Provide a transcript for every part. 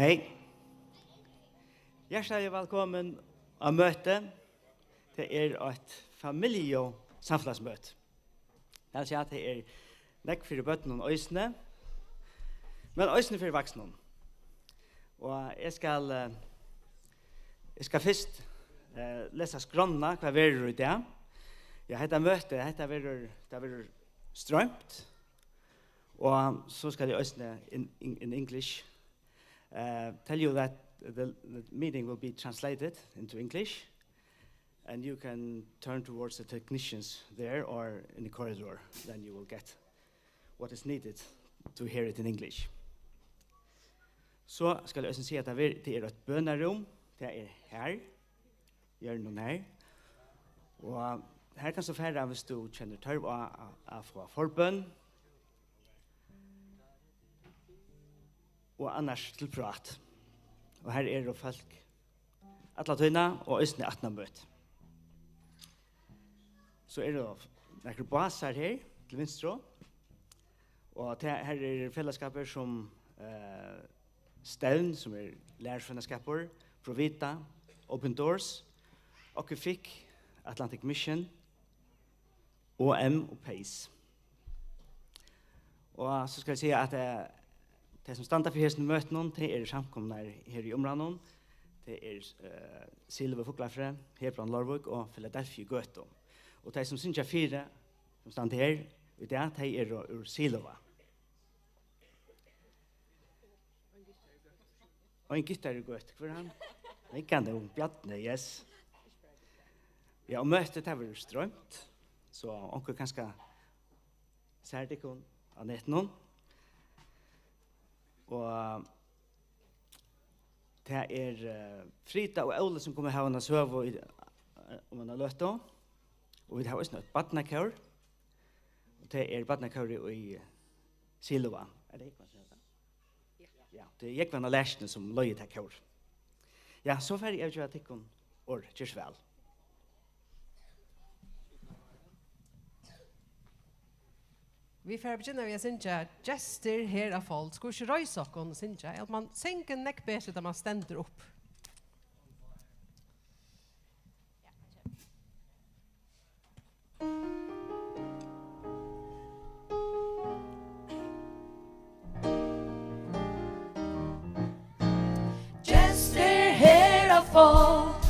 Hej. Hjertelig velkommen av møte. Det et familie- og samfunnsmøte. Jeg vil si at det nekk for bøttene og øysene, men øysene for voksne. Og jeg skal først lese skrønene hva vi i det. Jeg heter møte, det blir strømt. Og så skal jeg øysene in English tell you that the meeting will be translated into English, and you can turn towards the technicians there or in the corridor. Then you will get what is needed to hear it in English. Så skal jeg også si at det et bønnerom. Det her. Gjør noen her. Og her kan så færre hvis du kjenner tørv av få forbønn. Og annars til prat. Og her det folk alle tøyna og østene 18 møt. Så det noen baser her til venstre. Og her fellesskaper som Stevn, som lærersfellesskaper, Provita, Open Doors, Occupy, Atlantic Mission, OM og PACE. Og så skal jeg si at det som standa for hesten møtene, det samkomne her i området. Det Silve Fuglafre, Hebron Lorvik og Philadelphia Gøto. Og de som synes jeg fire, som standa her, i det, de ur Silova. Og en gitar Gøt, hvor han? Ikke han det, Bjartne, yes. Ja, og møtet har vært strømt, så onker kanskje særlig av netten. Og det Frida og Ole som kommer her og søver om man har løtt. Og vi har også et badnekør. Og det badnekør i Silova. Det ikke hva som heter? Ja, det ikke hva lærsene som løy til kør. Ja, så ferdig jeg ikke at ikke år, kjørs vel. Vi får begynne med å synge gestur her av folk. Skal ikke røyse oss og synge. At man senker nekk bedre da man stender opp. Gestur her av folk.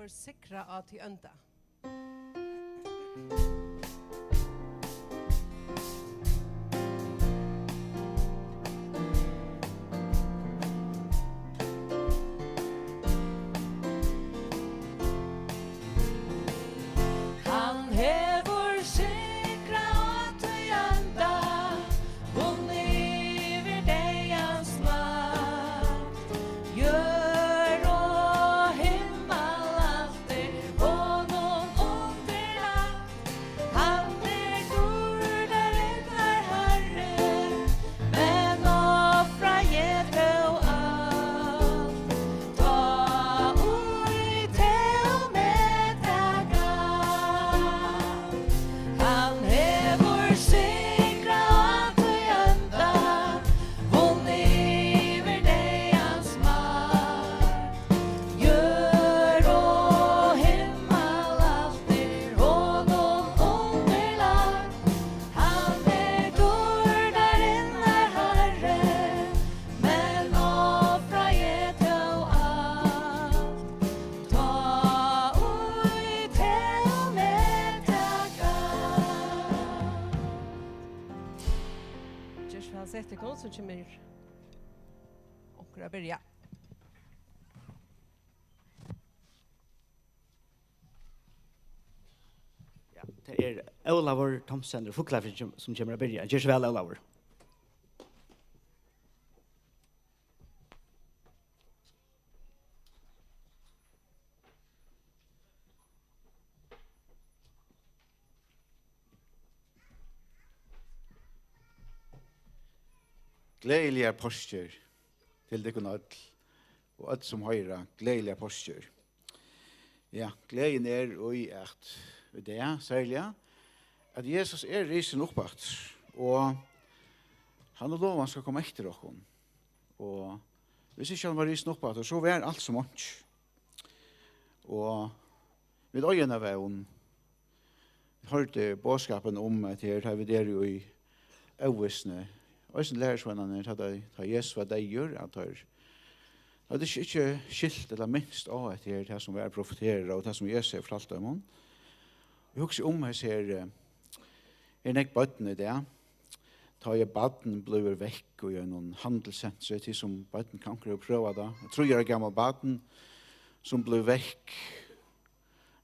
hever sikra at i ønda. Han hever sikra at i ønda, univer deians makt. Gjør og himmel alltid, honom underlagt. Han gordaren Herre, men offra gjeto allt. Ta ui til medtaga. Han hever sikra at i ønda, univer deians makt. Gjør og himmel alltid, honom underlagt. Han gordaren Herre, men offra gjeto allt. Ta ui til medtaga. Just vel sett ikon som kommer okra byrja. Ja, det Olavur Thomsen og Fuglafinn som kommer å byrja. Gjør så vel, Olavur. Gledelige postjer til dere alle, og alle som høyre, gledelige postjer. Ja, gleden og i at det er særlig at Jesus risen oppåt, og han har lov han skal komme etter dere. Og hvis ikke han var risen oppåt, så var alt som ånd. Og ved øynene var hun, hørte bådskapen om at her har vi der jo i øvelsene. Og som lærersvennerne ta Jesus var deier, at det er ikke skilt eller minst av at det er det som er profeterer og det som Jesus har fortalt om henne. Vi husker om her ser nek bøttene det. Ta jeg baden blir vekk og gjør noen handelssenser til som bøtten kan ikke prøve det. Jeg tror jeg er gammel baden som blir vekk,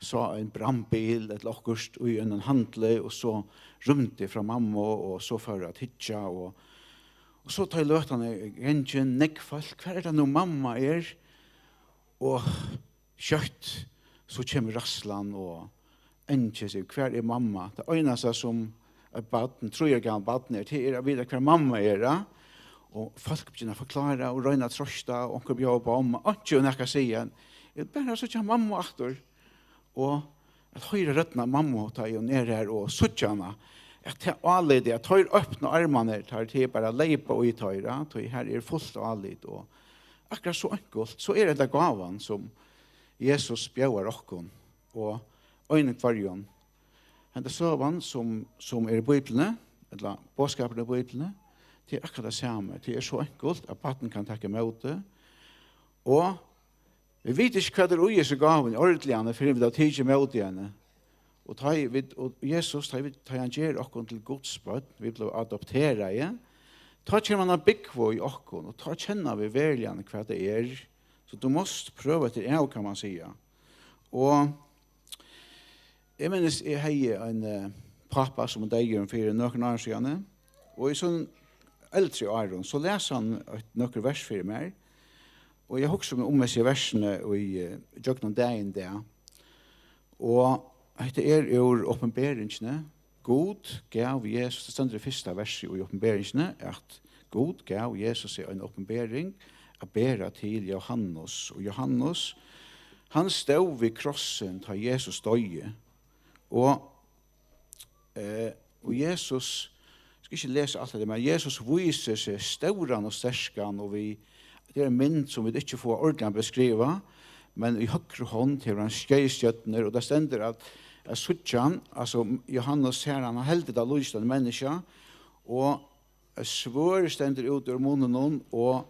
så en brandbil, et lokkurst og gjør noen handle, og så rymte fra mamma og så for at hitja og så tar jeg løtene engine, nekkfolk, hva det nå mamma og kjøtt, så kommer rasslan og engine seg, hva mamma? Det øyneste som baden, tror jeg gammel baden til å vite hva mamma og folk begynner å forklare og røyne trøsta, og onker bjør på om, og ikke hun ikke sier, bare så ikke mamma aktor, og at høyre røttene mamma tar jo ned her og suttjana, at det er allit, at høyre åpne armene tar til bare leipa og i tøyra, til her fullt og allit, og akkurat så enkelt, så det gavan som Jesus bjøver okkon, og øyne kvarjon. Hende søvan som i Bibelene, eller bådskapene i Bibelene, det akkurat det samme, det så enkelt at baden kan takke imot det, og vi vet ikke hva det er Jesu gaven, ordentligene, for vi da tidser imot igjen. Og Jesus, ta han gjør okkon til Guds bøtt, vi ble adopteret igjen. Ta kjenner man byggvå i okkon, og ta kjenner vi verligene hva det er. Så du måste prøve til en, kan man säga. Og jeg minnes jeg har en pappa som deier for noen år siden, og i sånn eldre åren, så leser han noen vers for meg, og jeg husker om disse versene i Jøgnen dagen der, og det ur åpenberingsene. God gav Jesus, det stender det første verset i åpenberingsene, at God gav Jesus en åpenbering å bære til Johannes. Og Johannes, han stod ved krossen til Jesus døye. Og Jesus, jeg skal ikke lese alt det, men Jesus viser seg støren og sterskan, og det en mynd som vi ikke får ordentlig beskrive, men i høyre hånd til han skjøystjøttene, og det stender at Suttjan, altså Johannes ser han har heldet av lysende mennesker, og svør stender ut ur munnen, og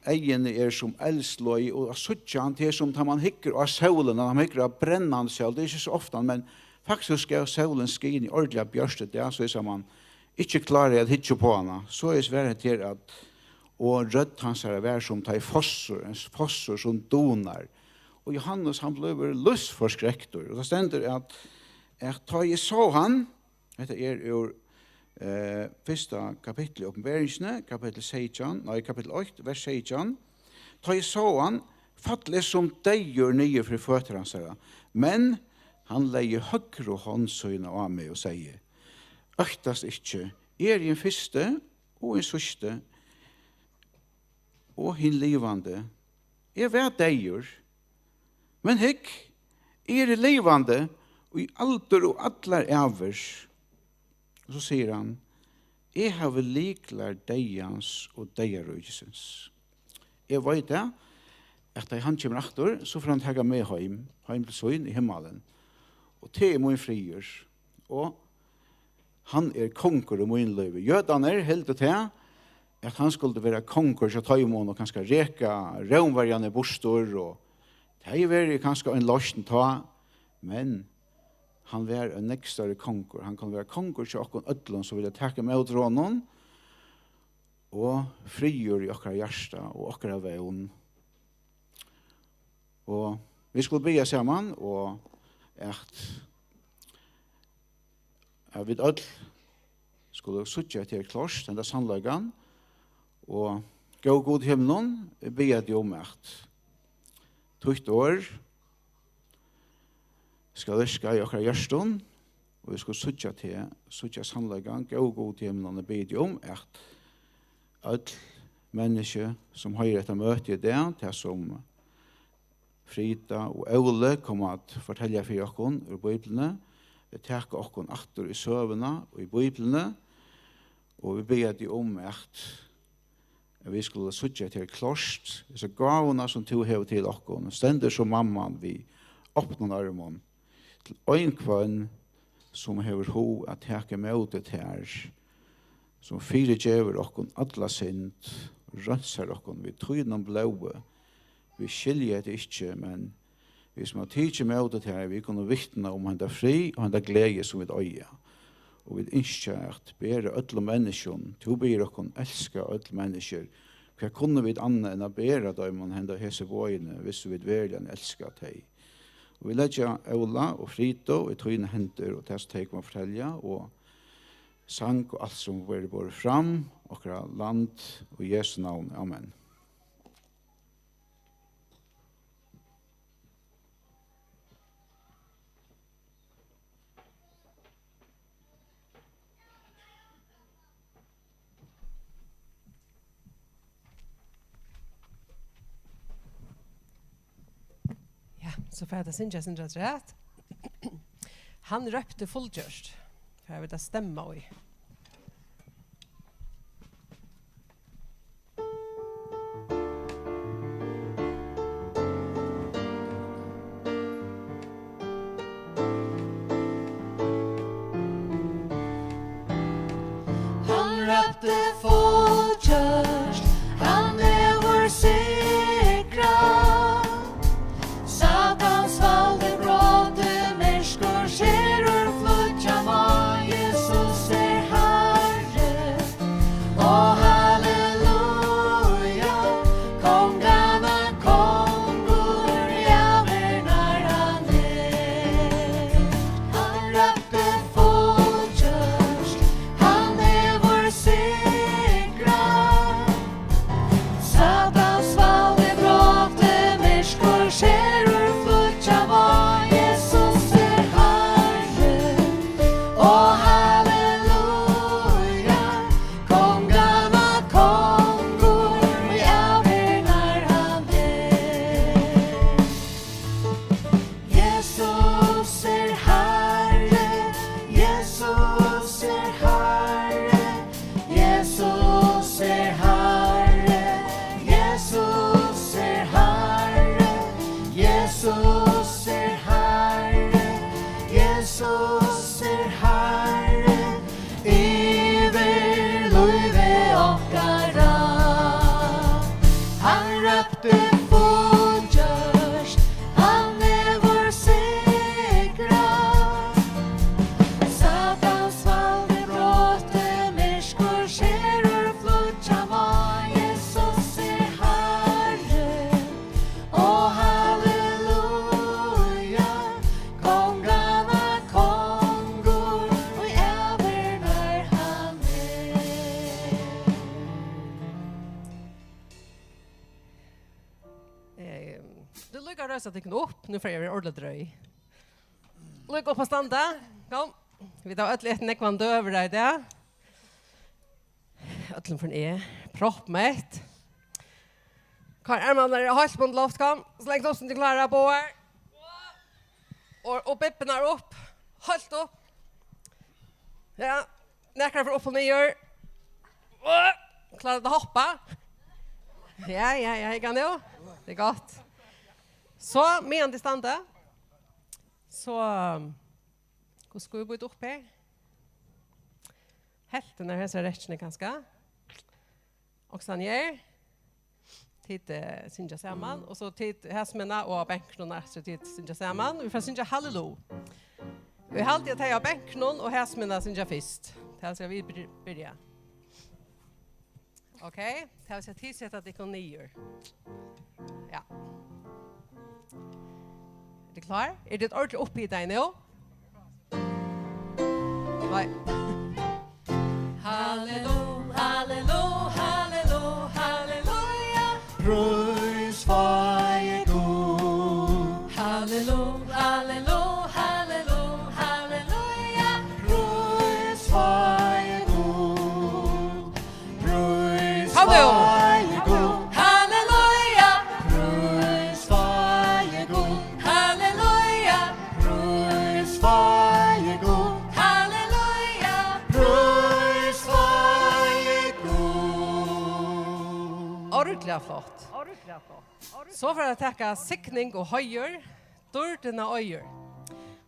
Egene som eldsløy, og suttjan til som tar man hikker av solen, når man hikker av brennande sol, det ikke så ofte, men faktisk skal solen skin i ordentlig bjørstet, ja, så er man ikke klarer å hitte på henne, så er det svært til at og rødt hans er vær som tar fossor, en fossor som donar. Og Johannes han blev lustforskrektor, og det stender at ta jeg så han, dette ur første kapittel i oppenberingsene, kapittel 8, vers 16, ta jeg så han, fattelig som deier nye fri føtter hans her, men han leier høyre håndsøyne av meg og sier, øktast ikke, i en første og en sørste, og hin livande, vet deier, men hekk, livande, og i alder og atler avers. Og så sier han, jeg har vel liklar deians og deierøysens. Jeg vet det, at da han kommer aktor, så får han tagga med heim til søyn i himmelen. Og til min frier. Og han konger og min løyve. Jødene helt til at han skulle være konger så ta imot og kanskje reka romvarjane bostor og det var kanskje en løsning ta, men han var en nekstare konger. Han kan være konger til okken ødlån som ville takke med honom og frigjør i okkara hjärsta og okkara veun. Og vi skulle be sammen og at vi ødl skulle suttje til klars, den der sannleggen, og gå god himmelen, be det om at tøyt år skal virke i okkara hjersten, og vi skal suttje sannleggen, gå god himmelen, og be det om at alle mennesker som har etter møte i det, til som Frida og Ole kommer at fortelle for dere ur Bibelene, vi tar dere atter i søvnene og i Bibelene, og vi ber de om at vi skulle suttje til klart, disse gavene som tog hev til dere, stender som mammaen vi åpner armen til en kvann som hever ho at teke møtet her, som fire djever dere alle sint, rønser dere vi trynen blåe, vi skiljer det ikke, men hvis man tidser møtet her, vi kunne vittne om han er fri og han er glede som vi øye. Og vi ønsker at bedre ødle mennesker, til å bedre dere elsker ødle mennesker. Hva kunne vi annet enn å bedre dem om henne hese vågene, hvis vi virkelig elsker dem. Og vi legger Ola og Frito i tøyne henter, og til å tenke meg å fortelle, og sang og alt som vil bare fram, okra land og Jesu navn. Amen. Så för att synja sin rätt. Han röpte fullgjörst. För att det stämma i. Han röpte fullgjörst. Han är vår säkra. Satans valde bråte, märskor skärur flutja var Jesus Herre. Och halleluja, kongarna kongur, ja värnar han är. Han röpte fullgjörst, han är vår seger. lukka rösa tycken upp. Nu får jag ordentligt dröj. Lukka upp på standa. Kom. Vi tar ötligt nekvan döver där det. Ötlen från proppmätt. Kar armarna är halsbund loft kom. Släng oss till klara på här. Och bippen är upp. Halt upp. Ja. Näkrar för upp och ner. Klarar att hoppa. Ja, jag kan nu. Det är gott. Så, med en distanta. Så, hur ska vi börja upp här? Hälften är här rättene ganska. Och sen ger. Tid synja samman. Och så tid häsmena och bänkrona så tid synja samman. Vi får synja halleluja. Vi har alltid att jag bänkrona och häsmena synja först. Det ska vi börja. Okej, det har vi tillsett att det kan nyer. Ja. Är det klar? Är det ett ordentligt uppe i dig nu? Nej. Halleluja, halleluja, halleluja, halleluja. Prøys feje god. Halleluja, halleluja, halleluja, halleluja. Prøys feje god. Prøys Halleluja. feje god. Halleluja, Prøys feje god. halleluja, Prøys feje god. halleluja. Prøys feje god. Ordentligt flott. Så för att tacka sickning och höjer. Dörrarna höjer.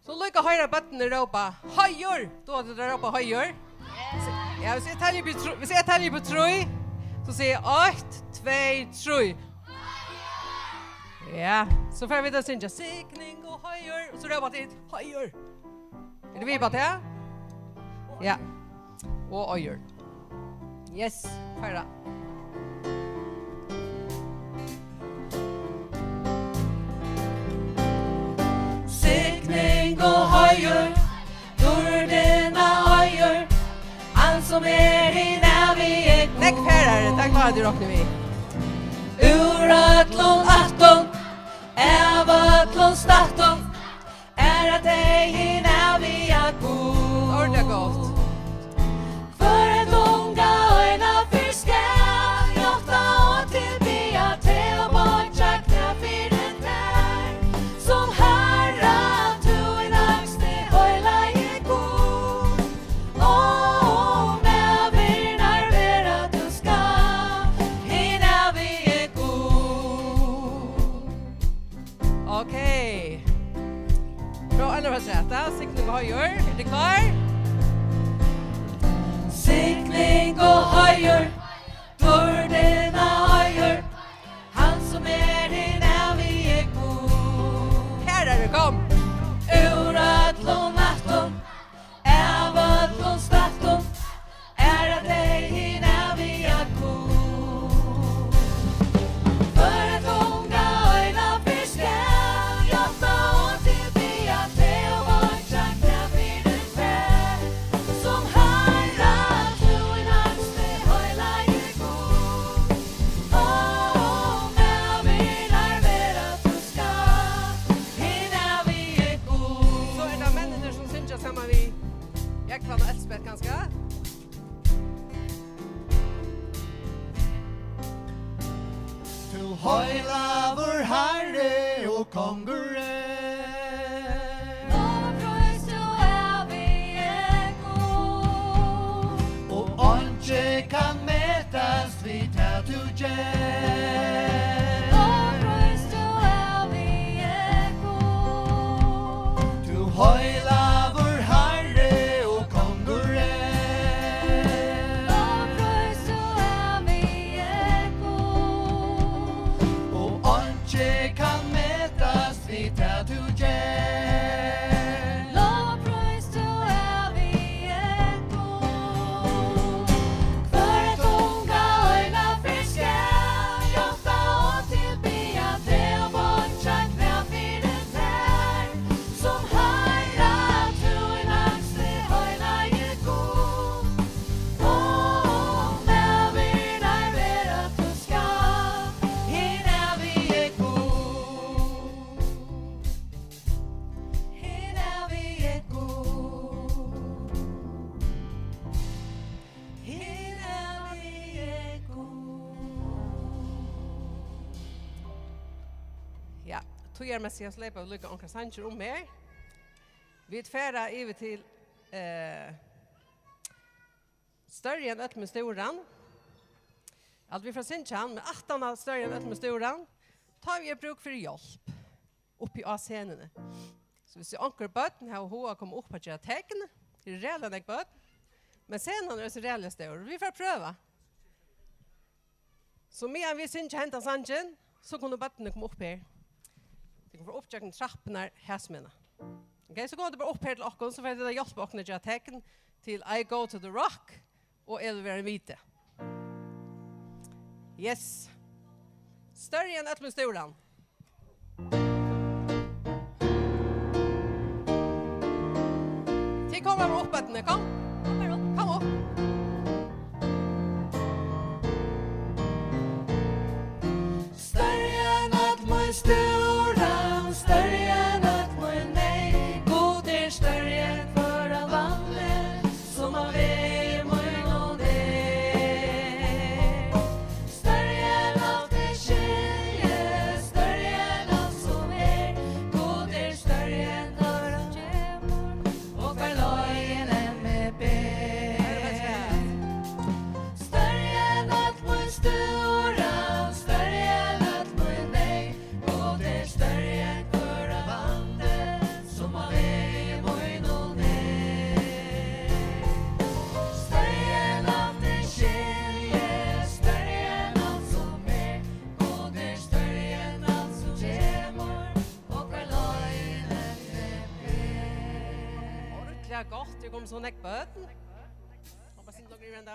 Så lukka höra bötterna ropa höjer. Då hade det ropa höjer. Ja, vi ser täljer på troj. Så säger jag 1, 2, 3. Ja, så får vi då synja sickning och höjer. Och så ropa till höjer. Är det vi på det? Ja. Och höjer. Yes, förra. Sikning og høyur, dordena høyur, han som hina vi god. Nekk færare, det klarar du råkne vi. Ur ötlun atton, av ötlun statton, at deg hina vi god. Ordentligt gott. For en tunga øyna fiske, jotta og tilbya til og bortja knafyren der, som herra tu i nagste høyla i god. Og med virnar vera du skal, hina vi god. Okej. Bra, alla har sett det. Siktning och höjer. Är det klar? Sikning og høyur, dordena høyur, han som hina vi god. Här är det, kom. Ur ötlun atton, av ötlun statton, at deg hina vi god. For en tunga øyna fiske, jotta og tilbya til og bortja knafyren der, som herra tu i nagste høyla i god. Og med virnar vera du skal, hina vi god. Så är det männen som syns samman vid Jäkvan och Elspeth ganska. Tu høyla vår herre og kongere. Lovpris du vi god. Og ikke kan mätas vid det du gjør. Lovpris du vi god. Tu høyla vår herre og kongere. Lovpris du vi god. Og ikke kan mätas vid det du gjør. Lovpris du vi god. For en tunga øyna fiske, tog jag med sig att släppa och lycka omkring sanger om mer. Vi är färda över till större än ett med storan. Allt vi från Sinchan med 18 större än ett med storan. Tar vi bruk för hjälp uppe i scenen. Så vi ser onkel bötten här och hoa kommer upp på att göra tecken. Det är redan ett bött. Men scenen är så redan stor. Vi får pröva. Så medan vi syns hämta sanchen så kommer bötten komma upp här. Det kommer få upptäcka trapporna här smena. Okej, så går det bara upp här till oss så får det hjälpa oss att göra tecken till I go to the rock och elvera vite. Yes. Större än ett med storan. Till kommer upp att kom. Kom upp. Större än ett med storan, större än ett med nej. God är större än förra vandet som av er mun och det. Större än allt det skilje, större än allt som är. God är större än förra och för löjnen med ben. Större än allt med storan, större än allt med nej. God är större än förra vandet som av er mun och nej. Större än allt det skilje, större än allt som är. God är större än allt som gemor och för löjnen med ben. Ordentligt gott. Jag kommer så näck böten. Hoppas inte några rända.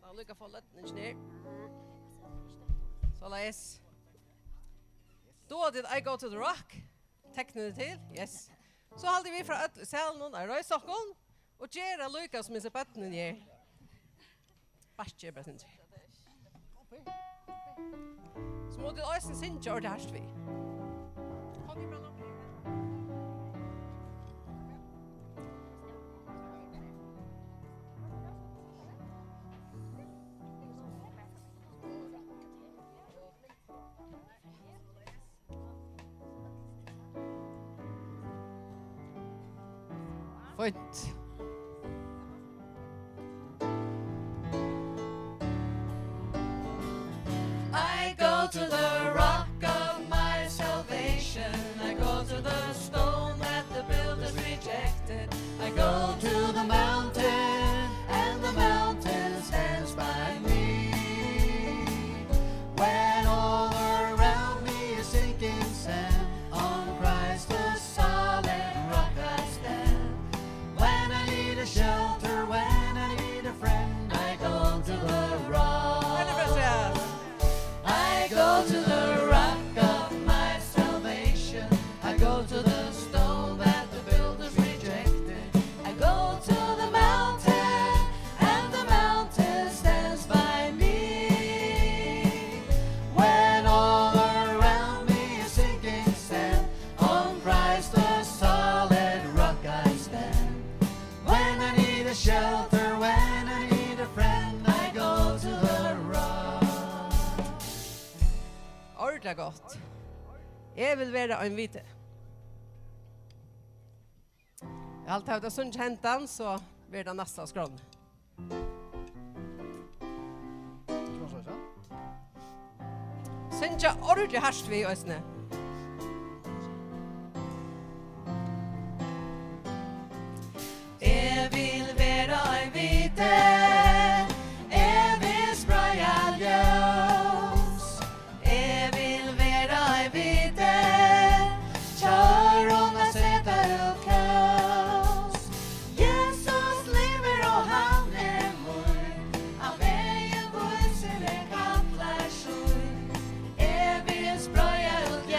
Då lycka få lätt ner. Så läs. Då did I go to the rock. Tecknade till. Yes. Så hållde vi från salen och röjsockon och gera lycka som är böten ner. Bastje böten. Så måste det också synja och det härst vi. Kom vi bra. Fint. I go to the rock of my salvation. I go to the stone that the builders rejected. I go to the mountain, and the mountain stands by me. When all around me is sinking sand, on Christ the solid rock I stand. When I need a shelter, when I need a friend, I go to the rock. I go to the rock of my salvation. I go to the stone that the builders rejected. I go to the mountain, and the mountain stands by me. When all around me is sinking sand, on Christ the solid rock I stand. When I need a shelter, when I need a friend, I go to the rock. Ordentligt gott. Jag vill vara en vite. Jag har alltid haft en sund häntan så blir det nästa skrån. Sundja ordentligt härst vi i ösne. Jag vill vara en vite, jag vill spraya ljus. Jag vill vara en vite, kör och sätter upp kaos. Jesus lever och han är mor, av vägen vuxen är kattlar sjur. Jag vill spraya upp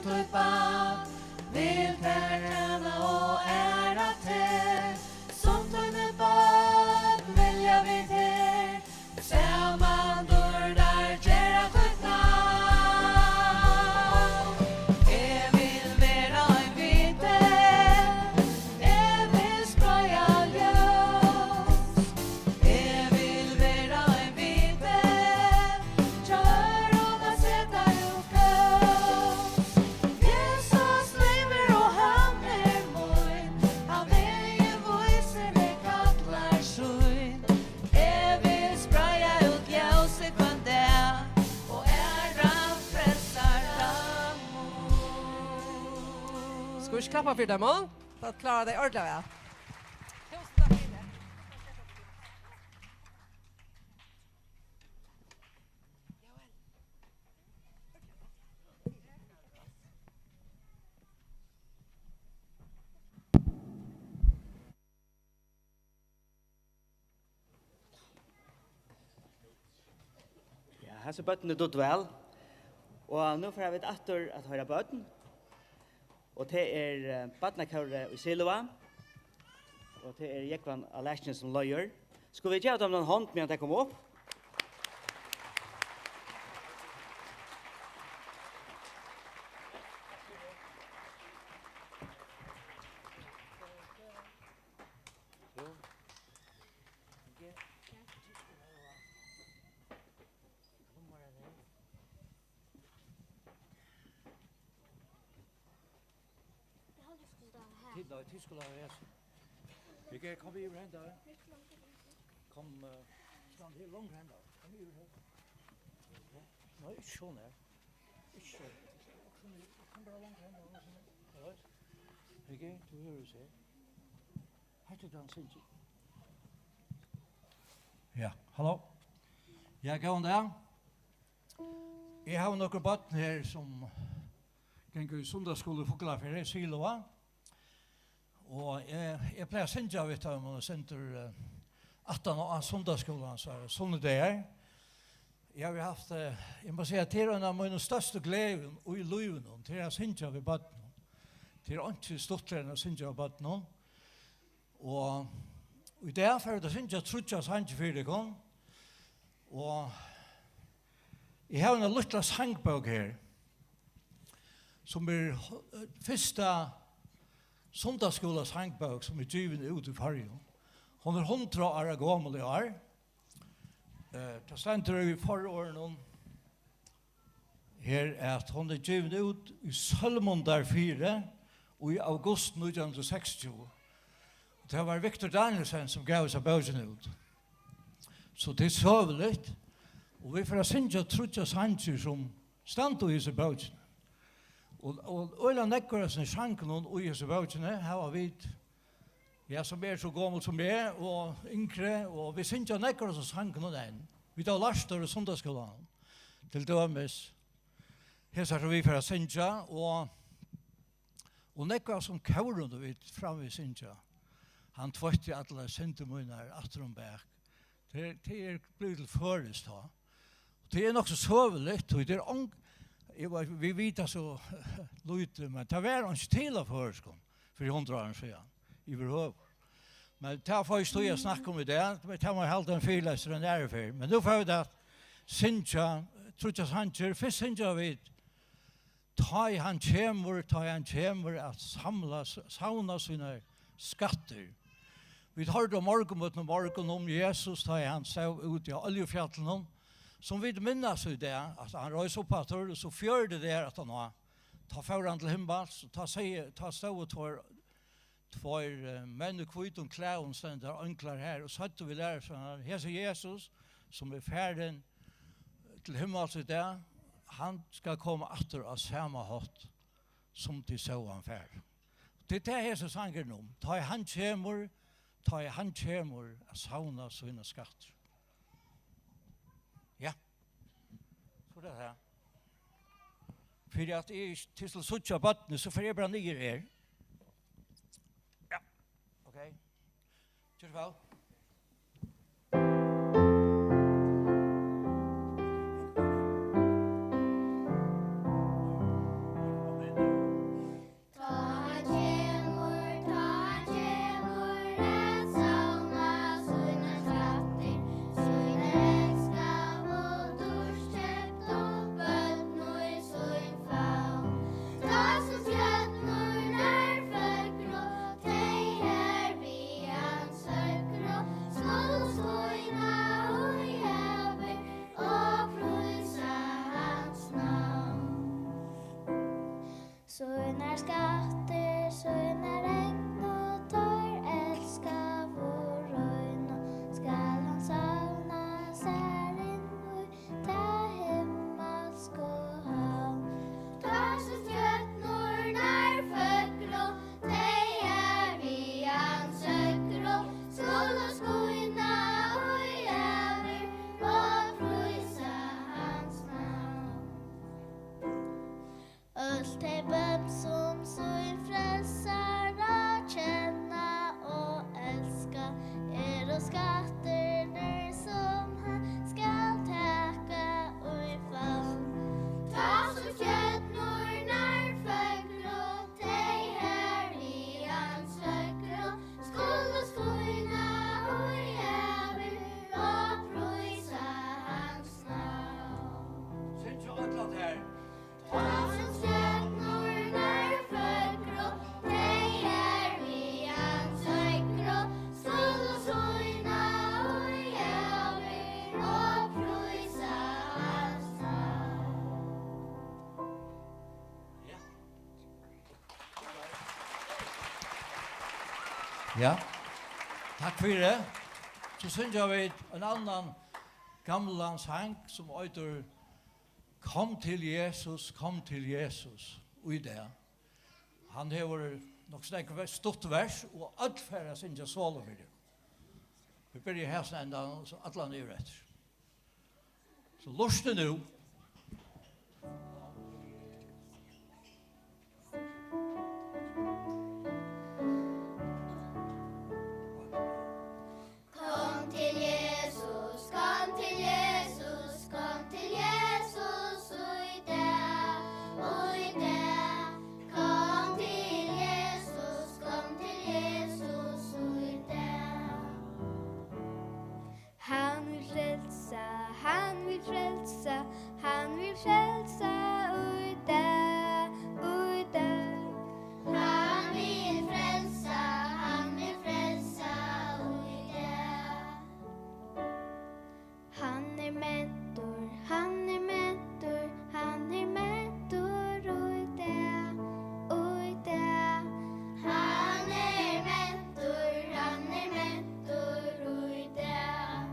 tog barn vil tjäna och ära till som tunne barn vilja vi till samman dörrar gärna tog namn jag vill vara en vite jag vill spraya ljus jag vill vara en vite kör och sätta upp Jesus lever och han min han vägen voisen kallar sjön jag vill spraya ut ljuset från där och ära frälsar Ska vi klappa för dem, va? För att klara dig ordentligt, ja. Ja, här så bötten är dott väl. Och nu får jag vet efter att höra bötten. Och det är Badnakare i Silva. Og det er Jekvan Alasjen som løyer. Skal vi gjøre dem noen hånd med at jeg kommer opp? Tid skulle ha rest. Vi kan komme i renda. Kom, stand helt långt renda. Kom i renda. Nej, ikke sånn her. Ikke sånn. Kom bare långt renda. Ikke, du hører du se. Hette den sinnsyn. Ja, hallo. Jeg går der. Jeg har noen batten her som ganger i sundagsskole i Foklafjerde, Silova. Og jeg pleier å sende av etter om og sender 18 av sundagsskolen, så sundager. Jeg har haft, jeg må si at det er en av mine største glede i livet, til å sende av i baden. Det er ikke stortere å sende av baden. Og i det er for å sende av trutja sange for det kom. Og jeg har en liten sangbøk her, som er første sundagsskolas sangbøk som er givet ut i Fargen. Hon er 100 år gammel i år. Det stender i foråren her at hon er givet ut i Salmondar 4 og i august 1960. Det var Victor Danielsen som gav seg bøken ut. Så det er søvelig. Og vi får synge trutja sanger som stand i seg bøken. Og øyla nekkere som sjanken og i seg bøkene, her var vi, ja, som er så gammel som jeg, og yngre, og vi synge nekkere som sjanken og den. Vi tar laster i sundagsskolen til dømes. Her så vi får synge, og nekkere som kauren vi fram vi synge. Han tvøtte alle sentemunner atter om bæk. Det er blitt til føres da. Det er nok så søvelig, og det er vi vet så lite, men det var ikke til av føreskånd for 100 år siden, i behøv. Men det er først da jeg snakker om det, men det må jeg holde en fyrleser enn ære for. Men nå får vi det at Sintja, Trutjas Hansjer, først Sintja vet, ta i han kjemur at sauna sine skatter. Vi tar det morgen om Jesus, ta i han stav ut i oljefjallen, som vi minnes i det, at han røys opp at det, så fjør det der at han har ta foran til himmels, ta stå og tvær menn og kvitt og klær og stender anklar her, og så hadde vi lærer sånn, her er Jesus, som er ferdig til himmels i det, han skal komme atter av samme hatt som de så han ferdig. Det er det her som sanger nå. Ta i han kjemur av sauna sine skatter. Ja. Så det her. For at jeg til suttja battene, så får jeg bare nye her. Ja. Ok. Kjør vel. Sønner skatter, sønner regn og tår, elska vår røgn, og skal han savna sær inn og ta himmelsk og havn. Tar så stjøtnor nær føkro, dei vi han søkro, skulle skoina og jæver, og prysa hans navn. Öll de bøn som så i frälsara känna och älska och skatterna som han skall täcka och i famn. Ta så fjällnor när fäckro, dig här i hans fäckro, skulle skoina och jävel och pröjsa hans namn. Syns jo alla der. Ta så fjällnor när fäckro, dig här i hans fäckro, skulle skoina och jävel och pröjsa hans namn. Ja. Takk for det. Så synes jeg en annan gamla sang som øyder Kom til Jesus, kom til Jesus. Og i det. Han har nok snakker stort vers, og alt færre synes jeg svaler for det. Vi begynner her sånn enda, så alle er rett. Så lurs det nå. Kom til Jesus, kom til Jesus, kom til Jesus, ui det, ui det. Kom til Jesus, kom til Jesus, ui det. Han vil frälsa, han vil frälsa, han vil frälsa, ui det, ui det. Han vil frälsa, han vil frälsa, ui det. Han är mentor, han är mentor, han är mentor, ui det, ui det. Han är mentor, han är mentor, ui det.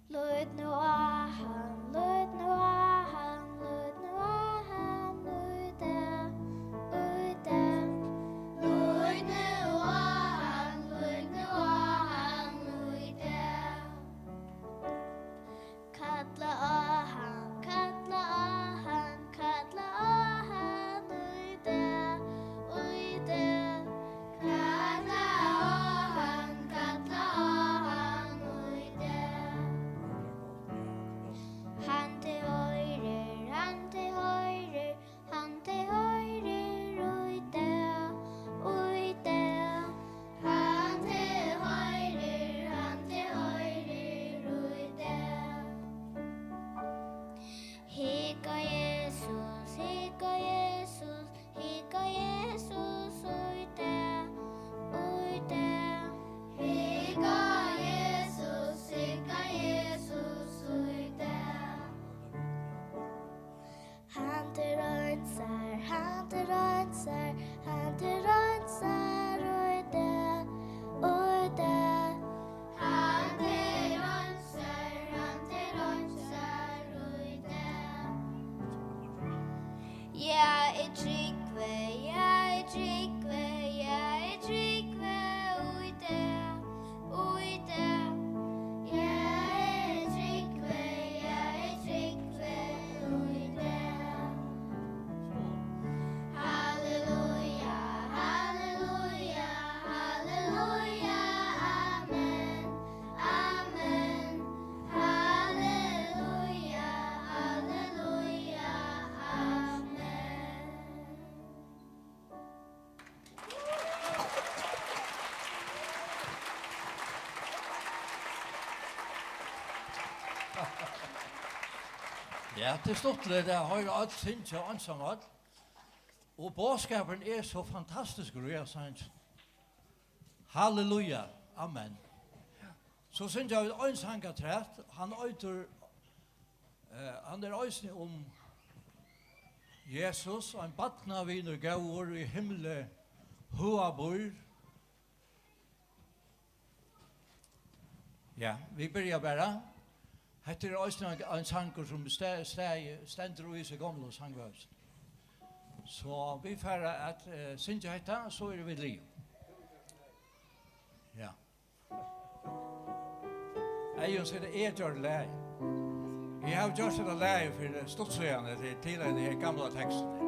Låt nu av han, låt nu av han, låt nu av han, ui det, ui det. Låt nu av han, låt nu av han, ui det. Kalla av han, kalla av han, kalla av han, ui det, ui det. Kalla av han, kalla av han, ui det. Han till höger, han till höger, han till höger, ui det, ui det. Han till höger, han till höger, ui det. Hika Jesus, hika Jesus, hika Jesus, ui det, ui det. Hika Jesus, ui det. Han till rönsar, han till rönsar, han till rönsar, ui det, ui det. Han till rönsar, ui det. Jag är tryggve, jag är tryggve, jag är tryggve, ui det, ui det. Jag är tryggve, ui det. Halleluja, halleluja, halleluja, amen, amen. Halleluja, halleluja, amen. Ja, det stod det der høyre alt synes og ansamhet. Og bådskapen er så fantastisk, og jeg synes. Halleluja, amen. Så synes jeg at en sang er trætt, han øyter, han er øysene om Jesus, en badna viner gaur i himle, hoa bor. Ja, vi börjar bara. Hette er også en sanger som stender i seg gamle sangvøs. Så vi får at synge hette, så er vi liv. Ja. Jeg sier det gjør lei. Jeg har gjort det lei for stodtsøyene til den her gamle teksten.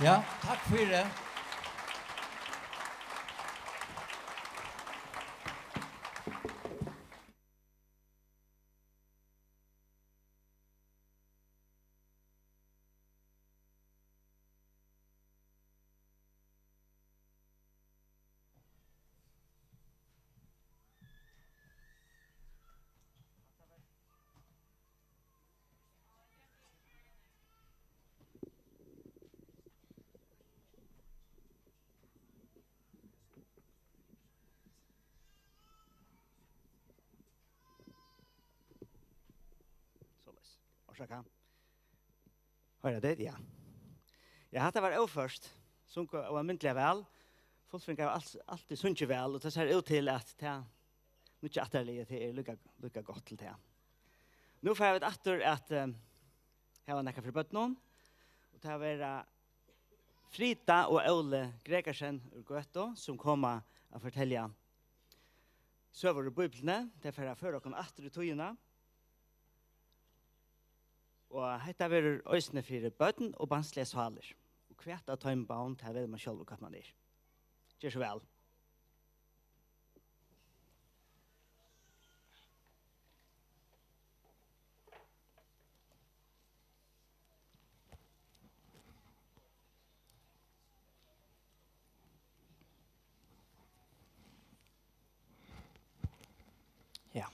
Ja, takk for det. Orsaka. Høyre det, ja. Ja, hatt det var overførst. Sunke og myndelig vel. Fullfring av alltid sunke vel, og det ser ut til at det mye atterlige til lukka godt til det. Nå får jeg et atter at jeg var nekka for bøttene, og det var Frida og Ole Gregersen ur Gøto, som kommer å fortelle søver i Bibelene, det er for å føre dere atter i togene. Og hetta verður øysne fyrir bøtten og banslige svaler. Og hvert av tøymbaun til vel man selv hva man er. Gjør så vel. Ja.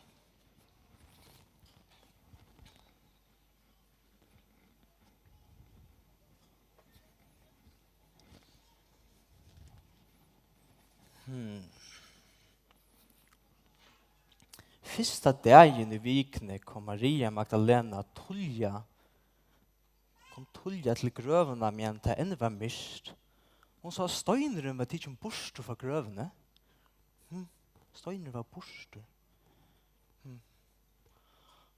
Fyrsta dagen i vikne kom Maria Magdalena kom tulja til grøvene men det enda var mist. Hon sa støyneren var tidsom borster fra grøvene. Støyneren var borster.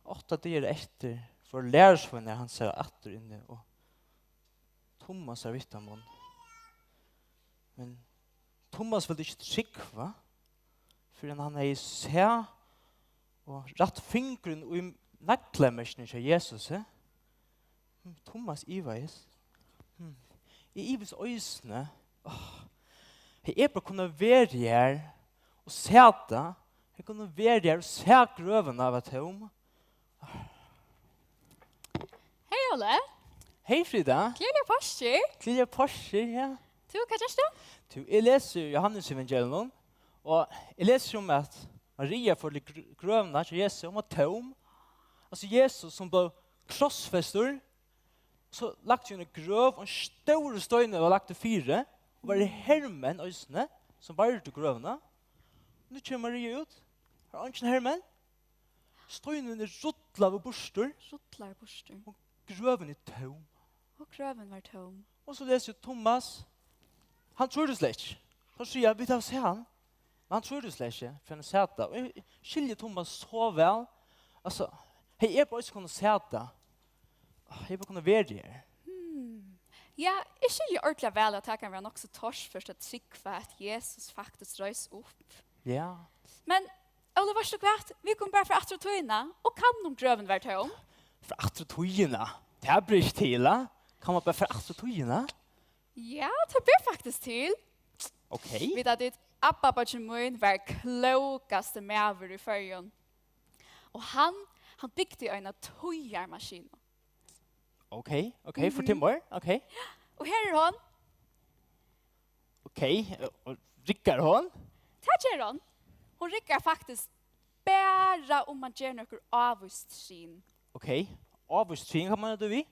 8 dager etter for lærersvunnet han ser atter inne og Thomas er vitt av mån. Men Thomas ville ikke trykva, for han er se og rett fingren og i naklemmersene til Jesus. Thomas Iveis. I Ives øysene. Jeg bare kunne være her og sete. Jeg kunne være her og se grøven av et tom. Hei, Olle. Hei, Frida. Gledelig påske. Gledelig påske, ja. Du, hva gjør du? Jeg leser Johannes evangelium, og jeg leser om at Maria får grøvene til Jesus om at tom. Altså Jesus som ble krossfester, så lagt hun en grøv, og en stor støyne var lagt til 4, og var det hermen øysene, som var til grøvene. Nå kommer Maria ut. Har han ikke hermen? Støynen er ruttla ved borster, Ruttlar borster. og grøven er tom. Og krøven var tom. Og så leser Thomas, han tror det slett ikke. Han sier, vi tar se han. Men han tror det slett ikke, for han er sæta. Og jeg skiljer Thomas så vel. Altså, hei, jeg bare ikke kunne sæta. Jeg bare kunne være her. Ja, jeg skiljer ordentlig vel at jeg kan være nok så tors først at tryggva at Jesus faktisk røys opp. Ja. Men, Olle, var så kvart, vi kom bare fra atre tøyna, og kan om grøven være tom? For atre tøyene. Det er bryr til, da. Kan man bare for atre tøyene? Ja, det blir faktisk til. Ok. Vi da ditt Abba-Bajemoin var klokaste maver i førjen. Og han bygde en tøyarmaskin. Ok, for timmar. Ok. Og her er hon. Ok, og rikker hon? Det gjør hon. Hon rikker faktisk bare om man gjør noe avvist sin. Ok, avvistring kan man do vi?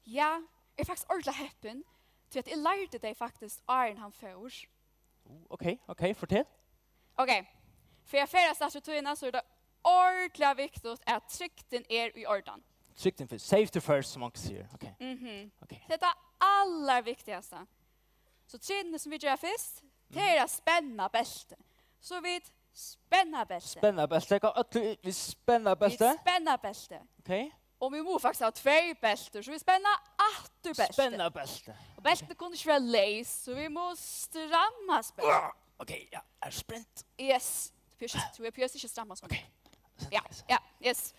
Ja, jeg er faktisk ordentlig heppen til at jeg lærte deg faktisk Arjen han får. Ok, fortell. Ok, for jeg færer statutøyene så er det ordentlig viktig at trykten er i orden. Trykten for safety first, som man sier. Ok. Ok. Det er det aller viktigaste. Så trinnene som vi gjør først, det er å spenne belte. Så vi spenne belte. Spennende belte. Vi spennende belte. Vi spenne belte. Ok. Og vi må faktisk ha 2 belter, så vi spenner 8 belte. Spennende belte. Og beltene kunne ikke være leis, så vi må stramme belte. Ok, ja, er spent. Yes. Du er pjøs ikke stramme sånn. Ok. Ja, yes.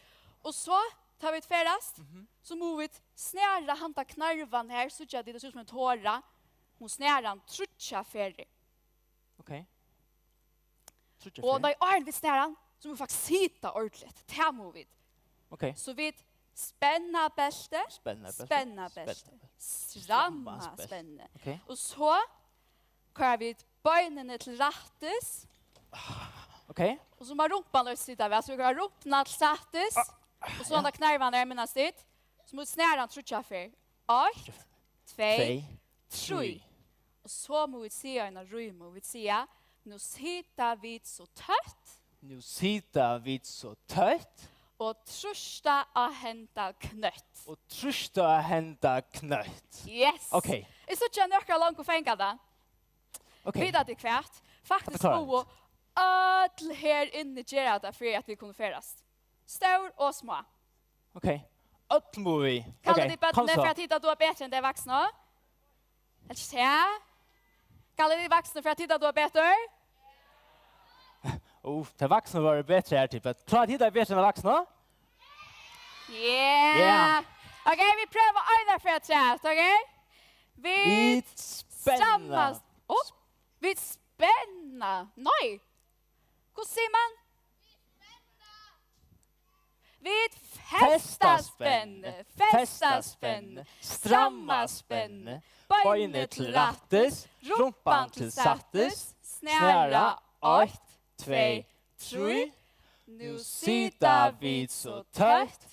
Og så tar vi et færast, så må vi snæra handa knarvan her, så det ser ut som en tåra. Må snæra han trutja ferdig. Ok. Og når jeg vi snæra han, så må vi faktisk sita ordentligt. Det må vi. Ok. Så vi spänna belte, Spennende belte. spänna belte, stramma spänne. Ok. Och så kör vi böjnen till rattes. Ok. Och så må rumpan och sitta vid. Så vi kan rumpan till rattes. Och så när knarvan är minnas dit. Så må vi snära trutja för. 8, 2, 3. Och så må vi se en rum och vi säga nu sitter vi så tätt. Nu sitter vi så tøtt, Och trusta att hämta knött. og trusta henda knøtt. Yes. Ok. Jag så känner jag långt och fänga det. Ok. Vidare till kvärt. Faktiskt förklarar må öll här inne göra det för att vi kunde färast. Stor och små. Ok. Alt må vi. Kallar Ok, de kom bötterna så. för att hitta då bättre än de vuxna? Eller se? Kallar de vuxna för att hitta då bättre? Det voksne var bedre her, typ. Klart hit er bedre enn voksne? Yeah. Okej, vi prövar öjna för att chat, okej? Vi spänna. vi spänna. Nej. Hur säger man? Vi fästa spänne. Fästa spänne. Stramma spänne. Bøyne til rattes, rumpan til sattes, snæra 8, 2, 3. Nu sitter vi så tøtt,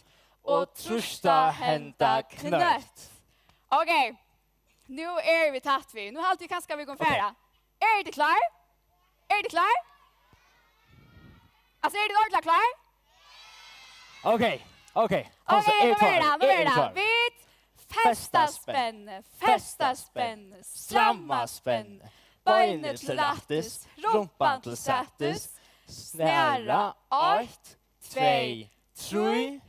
og trusta henda knøtt. Okej. Nu är vi tatt vi. Nu halt vi kanske vi går färra. Är det klar? Är det klar? Alltså är det ordentligt klar? Ok. Okej, nu är det. Vi fästa spänne, fästa spänne, stramma spänne. Böjne till rattes, rumpan till sattes, snära 8, 2, 3.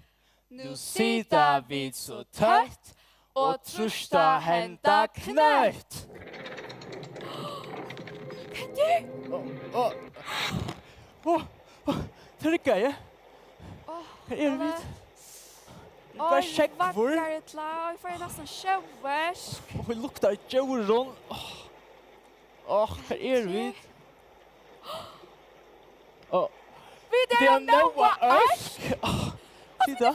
Nu sitter vi så tøtt, og trusta henda knøtt. Det Det rykker jeg. Hva er det vidt? Bare sjekk hvor. Vackare klar, jag får nästan sjövärsk. Det luktar djuren. Hva er det vidt? Vi Det där er noe ørsk. Det är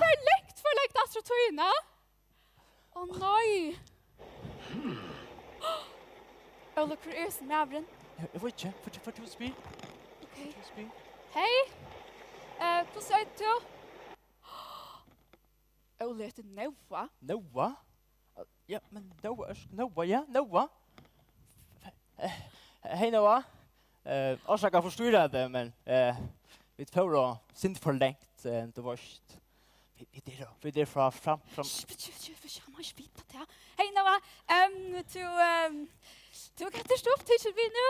för läkt astrotoina. Åh nej. Oh, look, hur är det med avren? Jeg vet ikke. For du spyr. Okej. Hej. Hur ser det ut? Oh, det är Nova. Noa? Ja, men Noa ørsk. Noa, ja. Noa. Hei, Noa. Årsaka forstyrrer det, men vi får å sint for lengt. Det var ikke... Vi er fra fram. Man spit på det. Hej Noah, du kan inte stå upp till vi nu.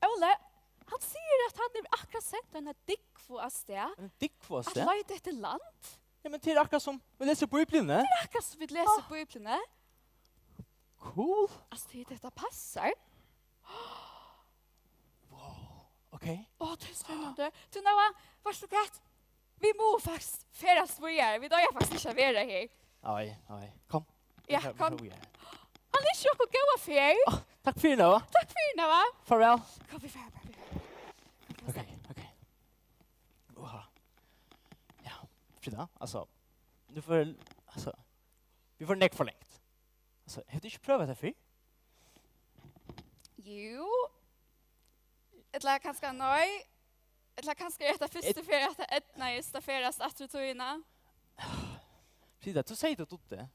Ole, han säger att han är akkurat sett en dickfo av sted. En dickfo av Att sted? lejta efter land. Ja, men det är akkurat som vi läser på Bibeln, ne? Det är akkurat som vi läser på Bibeln. Cool. Alltså detta passar. Okej. Det är spännande. Du Noah, varsågod. Vi må faktiskt färdas på er. Vi dagar faktiskt inte vara här. Oj. Kom. Ja, Vi kom. får göra. Han är inte något goda färg. Tack för Noa. Tack för Noah. Farväl. Kom vi färd. Okej. Ja, Frida, alltså, du får, alltså, vi får näck förlängt. Alltså, har du inte prövat det för? Jo. Eller kanske nej. Eller kanske det första för att ettna är staferast astrotoina. Frida, du säger det åt det.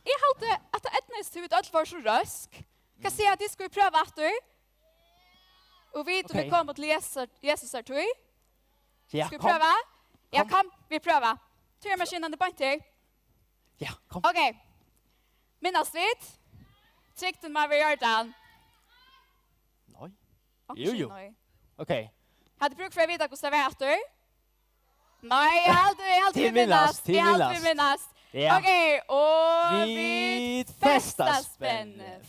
Jag hade att ettna är ut allt var så rösk. Kan säga att det ska vi pröva att du. Och vi då vi kommer att läsa Jesus är du. Ja, Ska vi pröva? Ja, kom, vi prövar. Tur maskinen det på inte. Ja, kom. Okej. Minnas vid. Tryckten med vi gör den. Nej. Jo. Okej. Hade bruk för att veta hur det var du? Nej, alltid minnas. Ja. Okej, och Vid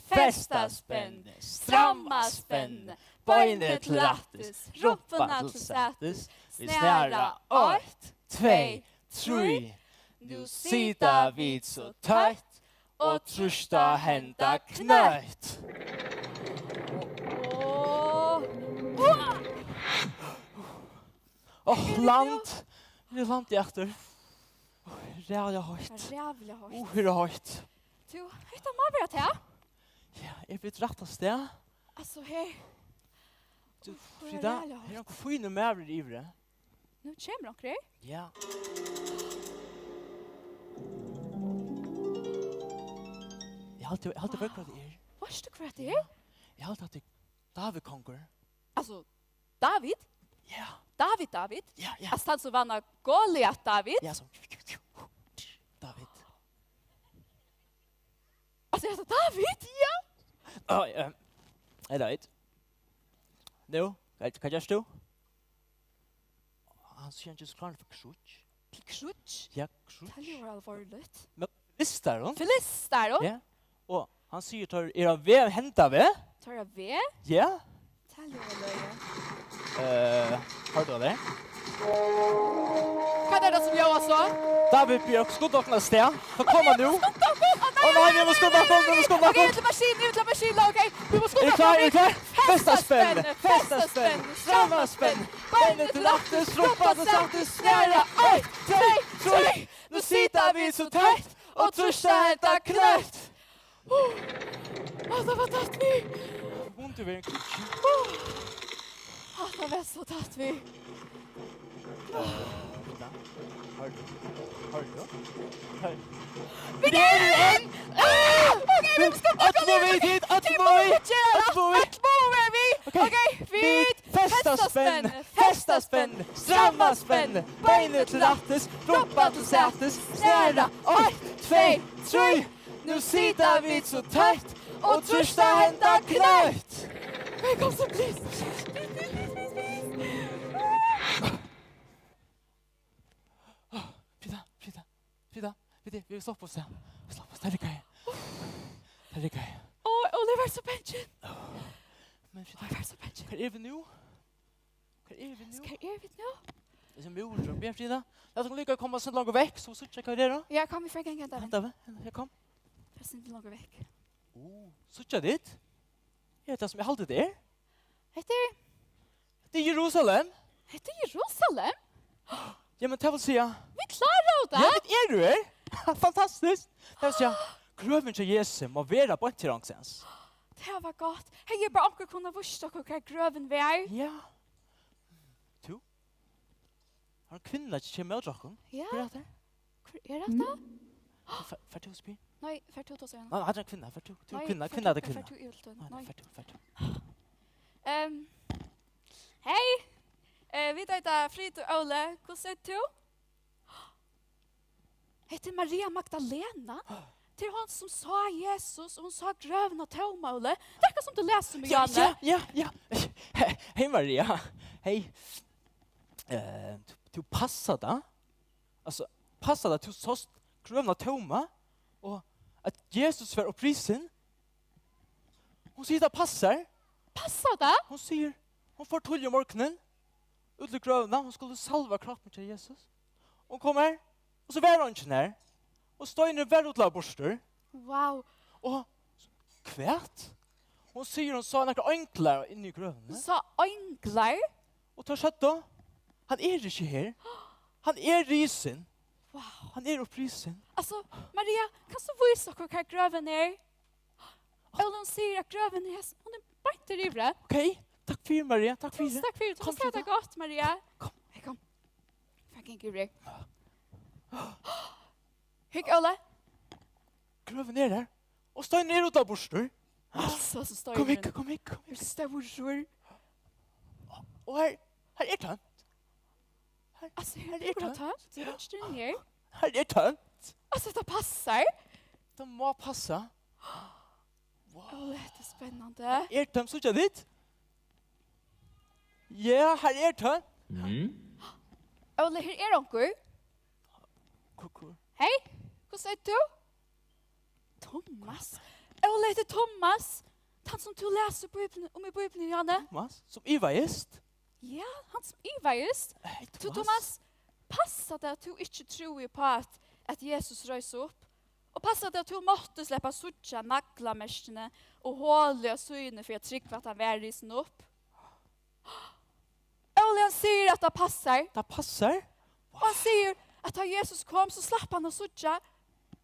fästa spänne, stramma spänne, böjnet till rattes, rumpan till sätes, vi snära 8, 2, 3, nu sida vid så tajt, och trusta hända knöjt. Land. Det är land i efter. Rävla höjt. Hur är höjt? Du, vet du vad vi har till? Ja, jag vet rätt oss det. Alltså, hej. Du, Frida, är det någon fina mävrar i det? Nu kommer de omkring. Ja. Jag har alltid varit vad det är. Vad är det kvar det är? Jag har alltid David konkur. Alltså, David? Ja. David? Ja. Alltså han som vann Goliat David? Ja, så. David. Alltså, jag sa David? Ja. Hej David. Nu, kan jag stå? Han ser inte så klart för krutsch. Krutsch? Ja, krutsch. Det är ju allvarligt. Men Filistar hon? Filistar då? Ja. Och han säger tar era ve hämta ve? Tar jag ved? Ja. Det är ju allvarligt. Har du det? Vad är det som jag så? David Björk, skottokna sted. Så kommer nu. Åh nej, vi måste skotokna. Okej, ut till maskinen, okej. Vi måste skotokna. Är du klar? Fästa spänn. Stramma spänn. Beinet till rattes, rumpan till sattes, snära. 1, 2, 3. Nu sitter vi så tätt och trusta hända knöt. Alltså, vad tatt vi? Ont över en klutsch. Alltså, vad så tatt vi? Har du? Vi är en! Okej, vi måste skotokna. Att må vi hit, att må vi. Okej, vid Fästa spänn, stramma spänn, beinet till rattes, rumpan till sätes, snära, 1, 2, 3, nu sitter vi så tätt och trusta hända knöt. Kom så, please. Frida, vi stoppa oss där. Det rycker jag. Oliver så pension. Men Oliver så pension. hva vi nu? Hva vi nu? Ska vi nu? Det är som mor, be Frida. Låt oss lycka komma så långt väck så så kan det då. Ja, kom vi för en gång där. Vänta, va? Jag kom. Jag syns inte långt väck. Så tjä dit. Ja, det som jag hållde där. Heter Det är Jerusalem. heter Jerusalem. Ja, men det vill säga. Vi klarar det. Ja, det är du är. Fantastiskt. Det vill säga. Gröven till Jesus må vara på ett rangsens. Det var gott. Hej, bara onkel kunna förstå hur gröven vi är. Ja. Du? Har en kvinna som kommer med draken? Ja. Hur är det? Hur är det då? För du spyr? Nej, för två sen. Nej, han är en kvinna. För du Nej, kvinna. för Kvinna är det för kvinna. två Ylton. Nej, Nej. för du. Hej. Vi tar Frid och Ole. Hur ser du? Heter Maria Magdalena. Det är hon som sa Jesus och hon sa gröven och tom, Ole. Det är som du läser med Janne. Ja. Hej Maria. Hej. Du passade. Alltså, passade att du såst grövna tomma och att Jesus var upprisen. Hon säger det passar. Passar det? Hon säger, hon får tull i morgonen. Ut till grövna. Hon skulle salva kroppen till Jesus. Hon kommer och så var hon inte här. Och står inne väl utla borster. Wow. Och kvärt. Hon säger hon sa några enklar inne i grövna. Så änglar. Och tar satt då. Han är inte här. Han är risen. Wow. Han är upprisen. Alltså, Maria, kan du visa hur gröven är? Ellen säger att gröven är hon är bara inte rivra. Okej. Tack för det, Maria. Tack för Tusen det. tack för det. Kom, Tusen tack Frida. gott, Maria. Kom. Hej, kom. Fucking gud. Hej, Olle. Gröven är där. Och står ner utla borster. Alltså, så står Kom det. hit, kom hit. Hur stor. Och här är tönt. Alltså, här är det tönt. Det är inte den här. Här är tönt. Alltså, det passar. De må passa. Olle, det är spännande. Är tönt så jag dit? Ja, här är tönt. Olle, här är onkel. Kukur. Hej, hur säger du? Thomas. Olle heter Thomas. Han som du läser om i Bibeln, Janne. Thomas, som Ivaist. Ja, han som Ivaist. Hej, Du, Thomas, passa det att du inte tror på att Jesus röjs upp. Och passa det att du måste släppa suttja naglamästene och hålla syne för att trycka att han värrisen upp. Olle, han säger att det passar. Det passar. Och han säger att när Jesus kom så slapp han att suttja.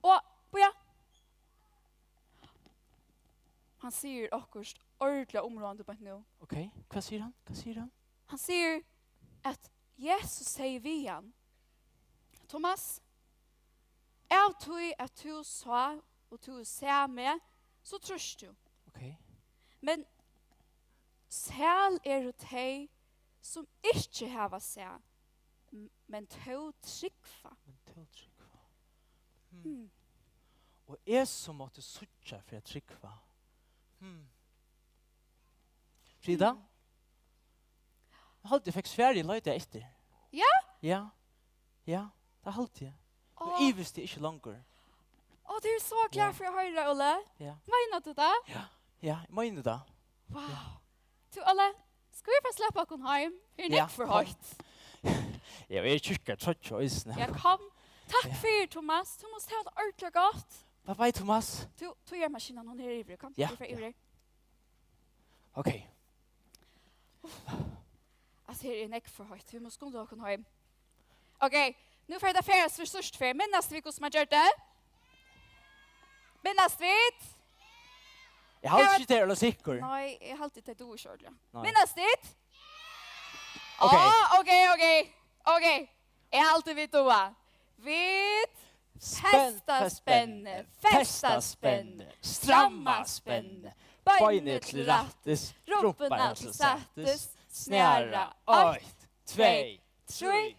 Och ja. Han säger akkurat ordentligt områdande på nu. Okej, vad säger han? Vad säger han? Han säger att Jesus säger vi han. Thomas, av tog att du sa och du ser med så tröst du. Okej. Men säl är det dig som inte har sett men tog tryckva. Men till tryckva. Och är som måste sucha för att tryckva. Frida? Jag hade fick Sverige löjda efter. Ja? Ja. Ja, det hade jag. Åh. Och Ivis det inte längre. Åh, du är så glad för att höra, Olle. Ja. Menar du det? Ja, jag menar det. Wow. Du, Olle, ska vi få släppa oss hem? Är Ja, det för kom. högt? Jag är tycker trött och isne. Ja, kom. Tack för det, Thomas. Du måste ha det ordentligt gott. Bye bye Thomas. Du, tog er maskinen, hon är ivrig. Kom, Ja, vi får ivrig. Okej. Alltså, här är en för högt. Vi måste gå och hem. Okej, nu får jag färdas för störst för. Minnas vi hur man gör det? Minnas vi? Jag har inte det eller sikker. Nej, jag har alltid det du kör. Nej. Minnas det? Okej. Okej. Jag har alltid vid toa. Vid fästa spänne, fästa spänne, stramma spänne, böjnet till rattes, rumporna till sattes, snära, 1, 2, 3.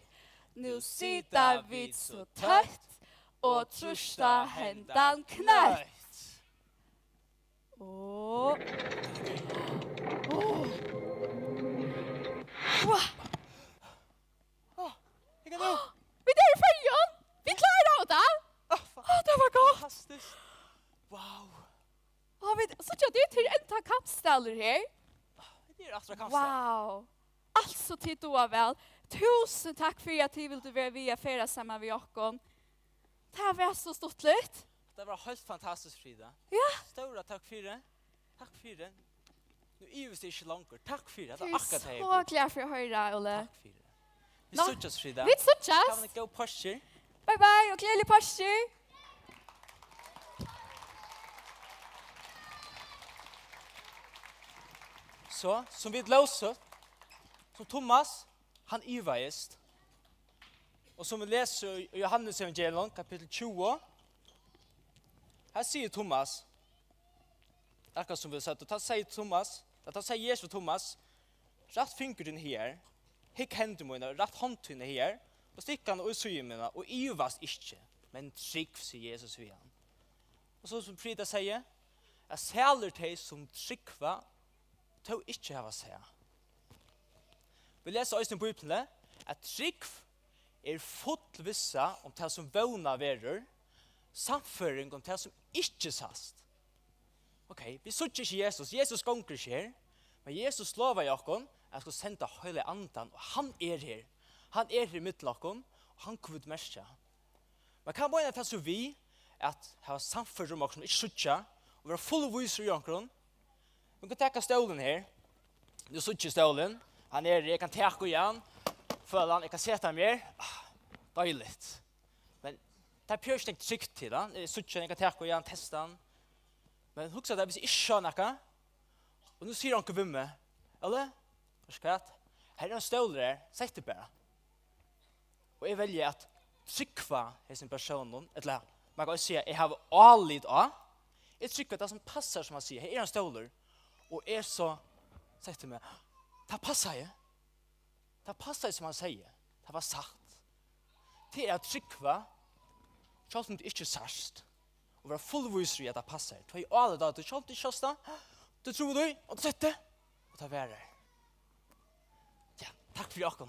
Nu sitter vi så tätt och trusta händan knätt. Wow. Jag kan nu. Vi är i färjan! Vi klarar det! Det var gott! Fantastiskt. Wow. Så jag det har kampstaller her. Det är Astra Kampstad. Wow. Alltså tid då väl. Tusen tack för att du ville vara via färra samman med Jakob. Det här var så stort lätt. Det var helt fantastiskt, Frida. Ja. Stora tack för det. Tack för det. Nu är det inte långt. Tack för det. Det Jag är är akkurat det. så glad för att höra, Olle. Tack för det. Vi Nå, ses, Frida. Vi Kan ses. vi gå på posture? Bye bye och glädje postur. Så, som vi läser, som Thomas, han yvaist. Och som vi läser i Johannes evangelium, kapitel 20, här säger Thomas, akkurat som vi har sagt, och ta säger Jesus Thomas, rätt fingern här, hick händerna mina, rätt handtunna här, och stickan och syemina, och yvast inte, men trygg, säger Jesus vid han. Och så som Frida säger, jag säler dig som tryggva, tog ikke hava seg. Vi leser også i Bibelen at trygg fullvissa om det som vågna verur, samføring om det som ikke sast. Ok, vi sørger ikke Jesus. Jesus gonger ikke her, men Jesus lover Jakob at han skal sende hele andan, og han her. Han her i midtlakken, og han kommer til mest. Men kan bare ta så vi at ha samføring om som ikke sørger, og være fullviser i Jakob. Vi kan ta stolen her. Du ser ikke stolen. Han jeg kan ta igjen. Føler han, jeg kan sette mer. Deiligt. Men det er pjørst ikke trygt til han. Jeg ser ikke, jeg kan ta igjen, teste han. Men husk at hvis jeg ikke skjønner noe, og nå sier han ikke vimme, eller? Forskjøtt. Her er en stol der, sett det bare. Og jeg velger at trykva sin personen, eller man kan også si at jeg har allid av. Jeg trykker det som passer, som han sier. Her er en stoler. Og så sagt til meg, det passer jeg. Det passer som han sier. Det var sagt. Det er trykva, selv om det ikke er sørst. Og være fullviser i at det passer. Det er alle da, du selv til kjøsta, du tror du, og du setter, og det er det. Ja, takk for Jakob.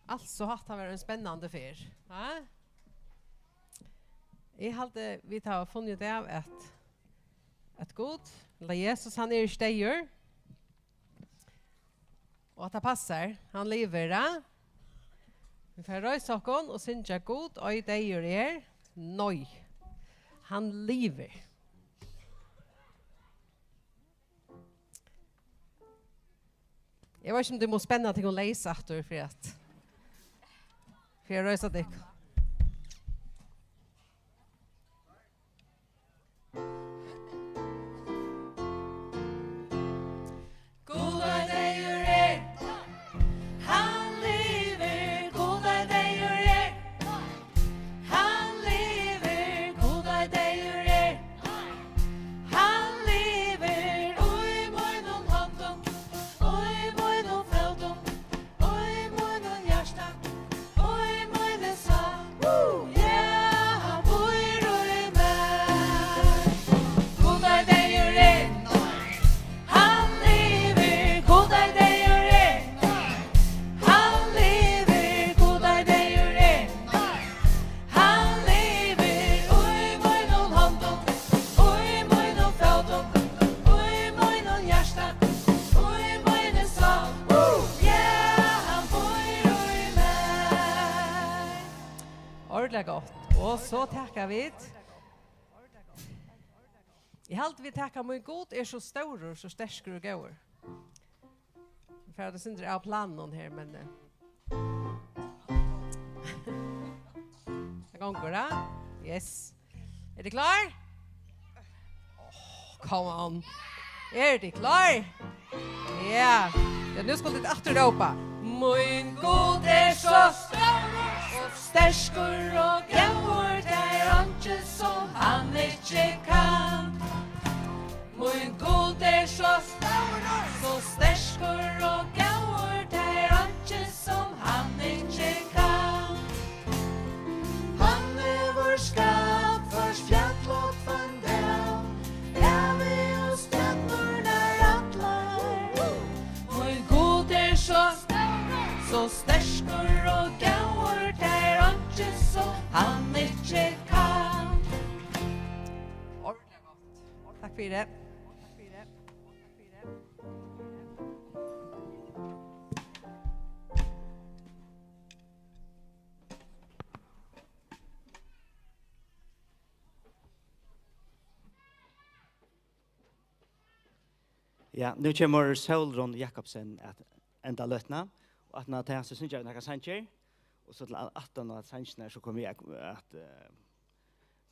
Alltså hatt han var en spännande fyr. Ja? Jag hade vi tar funnit det av att god, eller Jesus han är i stejer. Och att det passar. Han lever det. Vi får röjsa okon och synja god och i dejer er. Noj. Han lever. Jag vet inte om det måste spänna till att läsa efter för att för jag röjsa dig. Goda dejer er, han lever. Goda dejer er, han lever. Goda dejer er, han lever. Oi, moinon hånden, oi, moinon fødden, oi, moinon hjärsta, oi, moinon sa. Ja, han bor i meg. Goda dejer er, han lever. Goda dejer er, han lever. Goda dejer er, han lever. Oi, moinon hånden, oi, moinon fødden, oi, moinon hjärsta, oi, moinon sa. Ja, han bor i meg. Ordentligt gott. Och så tackar vi. I allt vi tackar mig god är så stor och så stärker och går. För att det syns av planen här men det går då. Yes. Är du klar? Come on. Är du klar? Ja. Ja, nu ska det åter ropa. Min god är så stor och stärker och går där inte som han inte kan. Min god är så stor så stärker och går där inte som han inte kan. Han är vår skall. for det. Ja, nu kommer Solron Jakobsen at enda løtna, og at når det er så synes jeg noen sanger, og så til 18 av sangene så kommer jeg at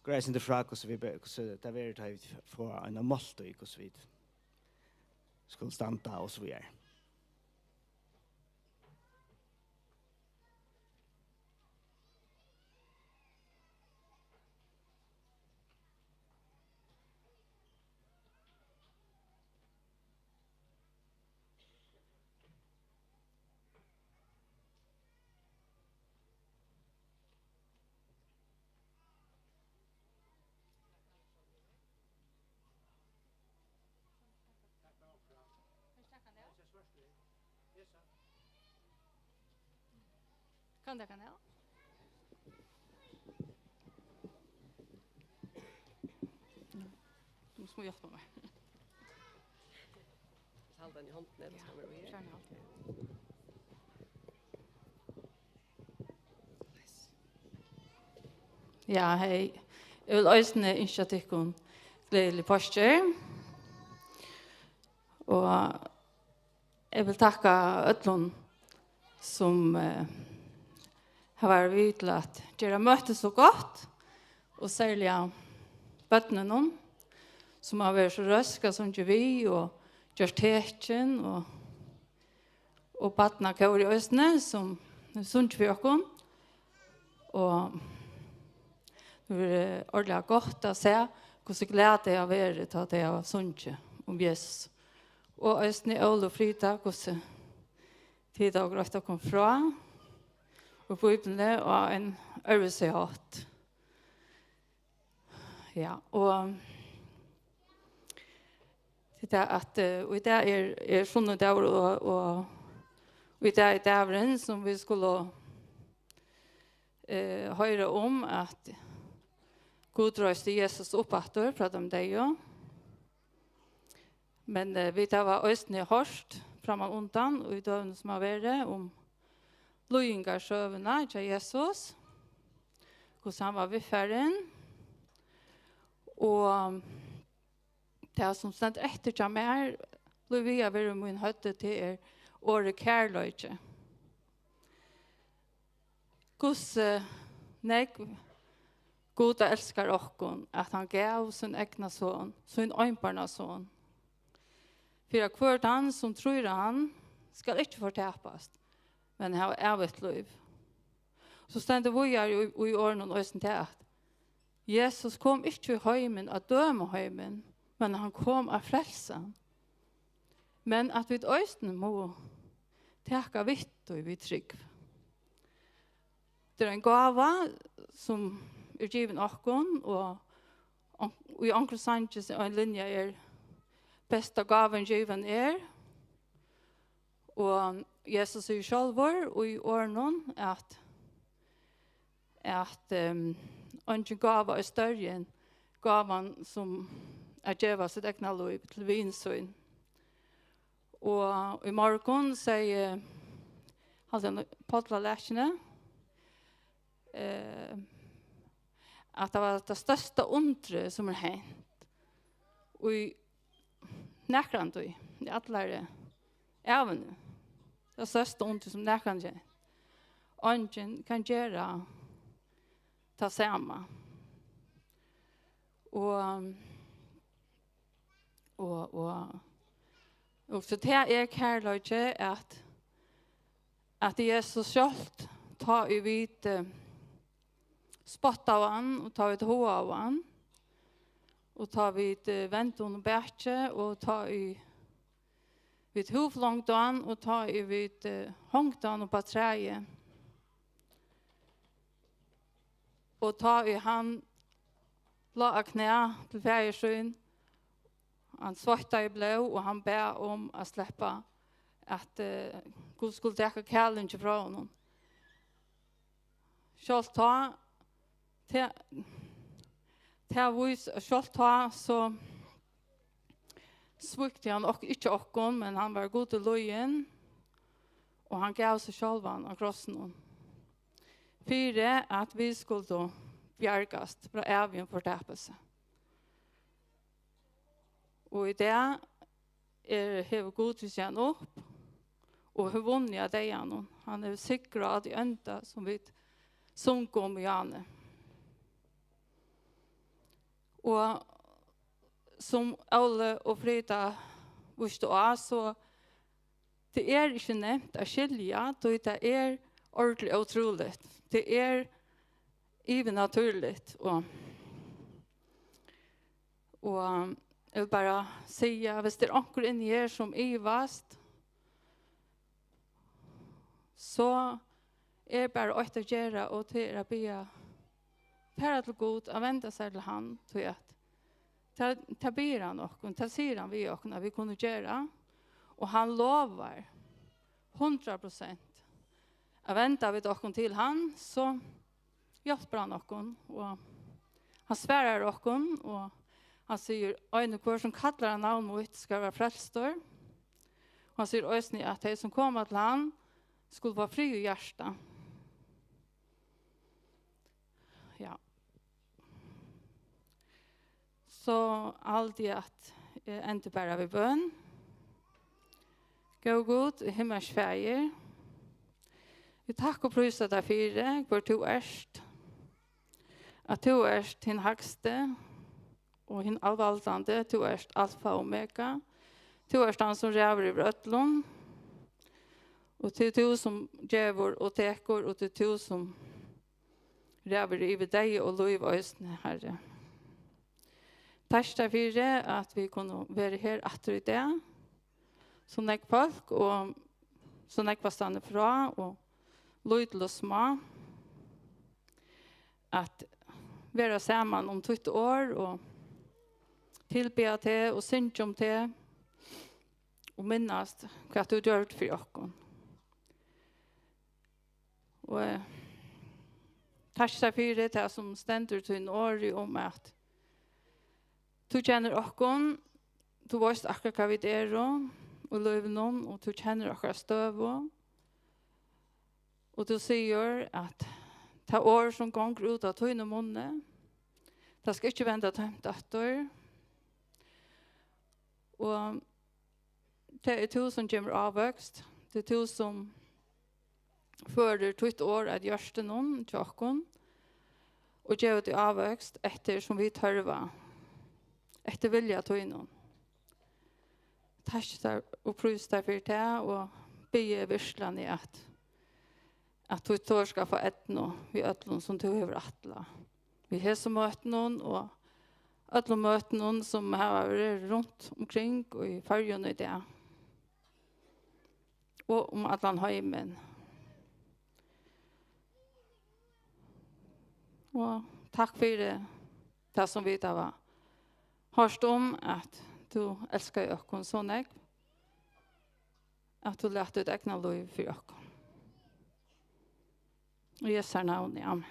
greie sin til fra hvordan det er vært at vi får en målt og hvordan vi skulle standa og så videre. Kan det kanal? Nu ska vi hjälpa mig. Håll den i handen eller ska vi Kör nu. Ja, hej. Jag vill ösna initiativkon glädjelig posture. Och jag vill tacka öllon som har varit vid till att göra mötet så gott. Och särskilt bötnen som har varit så röska som vi och gjort tecken och bötna kår i östne som sunt för oss. Och det är ordentligt gott att se hur glädje jag har varit att jag har sunt om Jesus. Och östne Olof Frida hur tid och gröfta kom från. Och Bibeln och en översätt. Ja, och det är att och det är såna där och det är därren som vi skulle höra om att Gud röste Jesus upp åter för om det ju. Men vi tar var östne hörst framan undan och det som har varit om Lujingar sjövna till Jesus. Hos han var vid färden. Och det som stod efter till mig Luvia var min hötte till året kärlöjtje. Gus God älskar okkon att han gav sin egna son, sin öjmparna son. För att kvart han som tror han ska inte förtäpas. Men har evigt liv. Så stendte vi i åren og østen til at Jesus kom ikke i heimen at døme heimen, men han kom av frelsen. Men at vi i østen må teka vitt og vi trygg. Det er en gava som er given okkon, og i Onkel Sanchez en linje er besta gaven given er, og Jesus sier sjálfur og i årenen at ønsken gava er større enn gavan som er djeva sitt egna liv til vinsøyn. Og i morgen sier Podla Læsjene at det var det største undre som er hent. Og i nekrand i alle evne. Det største undre som nekrand gjør. Ønsken kan gjøre ta samma. Och så det är kärleke att Jesus självt tar i vid spotta av han och tar vid hoa av han och tar vid venton och bärtje och tar i vid hovlångdan och tar i vid hångdan och paträje. Och ta i han la knä till färjesjön. Han svarta i blå och han bär om att släppa att Gud skulle täcka kärlen till från honom. Själv ta vis själv ta så svukte han och inte okkon, men han var god til løyen, og han gav seg sjálvan av krossen. Fyre at vi skulle då bjergast fra evig fortapelse. Og i det har god til seg opp, og har vunnet av deg han. Han er sikker av de ønta som vi sunker om i Janne. Og som alle og Frida visste også, så det er ikke nevnt å skilja, det er ordentlig utrolig. Det er even naturligt. Og jeg vil bare si, hvis det er anker inni her som ivast, så er bare å gjøre og til å be færre til god, å vente seg til han, til at ta ber han och ta säger han vi och när vi kunde göra och han lovar 100% att vänta vi dock till han så hjälper han och han svärar och han säger en kvar som kallar han namn mot ska vara frälstor och han säger ösni att det som kommer till han skulle vara fri i hjärta. Ja. Så alltid att inte bara vid bön. Gå god i himmels färger. Vi tack och pröjsa dig för det. Hvor du erst. Att du erst din högste. Och din allvaltande. Du erst alfa och omega. Du erst han som räver i brötlån. Och det är du som djävor och tekor. Och det är du som räver i dig och lov och östne, Herre. Tack för att vi kunde vara här efter i det. Som nek folk och som nek var stanna fra och lyd och små. Att vara samman om 20 år och tillbe till och synka om till och minnas vad du gjort för oss. Och tack för det som ständer till en år om att du kjenner okkon, du vet akkurat hva vi er og løven om, og du kjenner akkurat støv og du sier at det år som gonger ut av tøyne munne, det skal ikke vende tømt etter, og det er du som kommer avvøkst, det er du som fører tøyt år at gjørste noen til okkon, og gjør det avvøkst etter som vi tørver, etter vilja tøyne. Takk der og prøys deg for det, og be virkelig i at du tør skal få etno vi øtlån som du har atla. Vi har som møtnån, og øtlån møtnån som har vært rundt omkring, og i fargen i det. Og om atlan heimen. Og takk for det som vi da var. Hørst om at du elsker oss sånn jeg, at du lærte ut egna lov for oss. I Jesu navn, amen.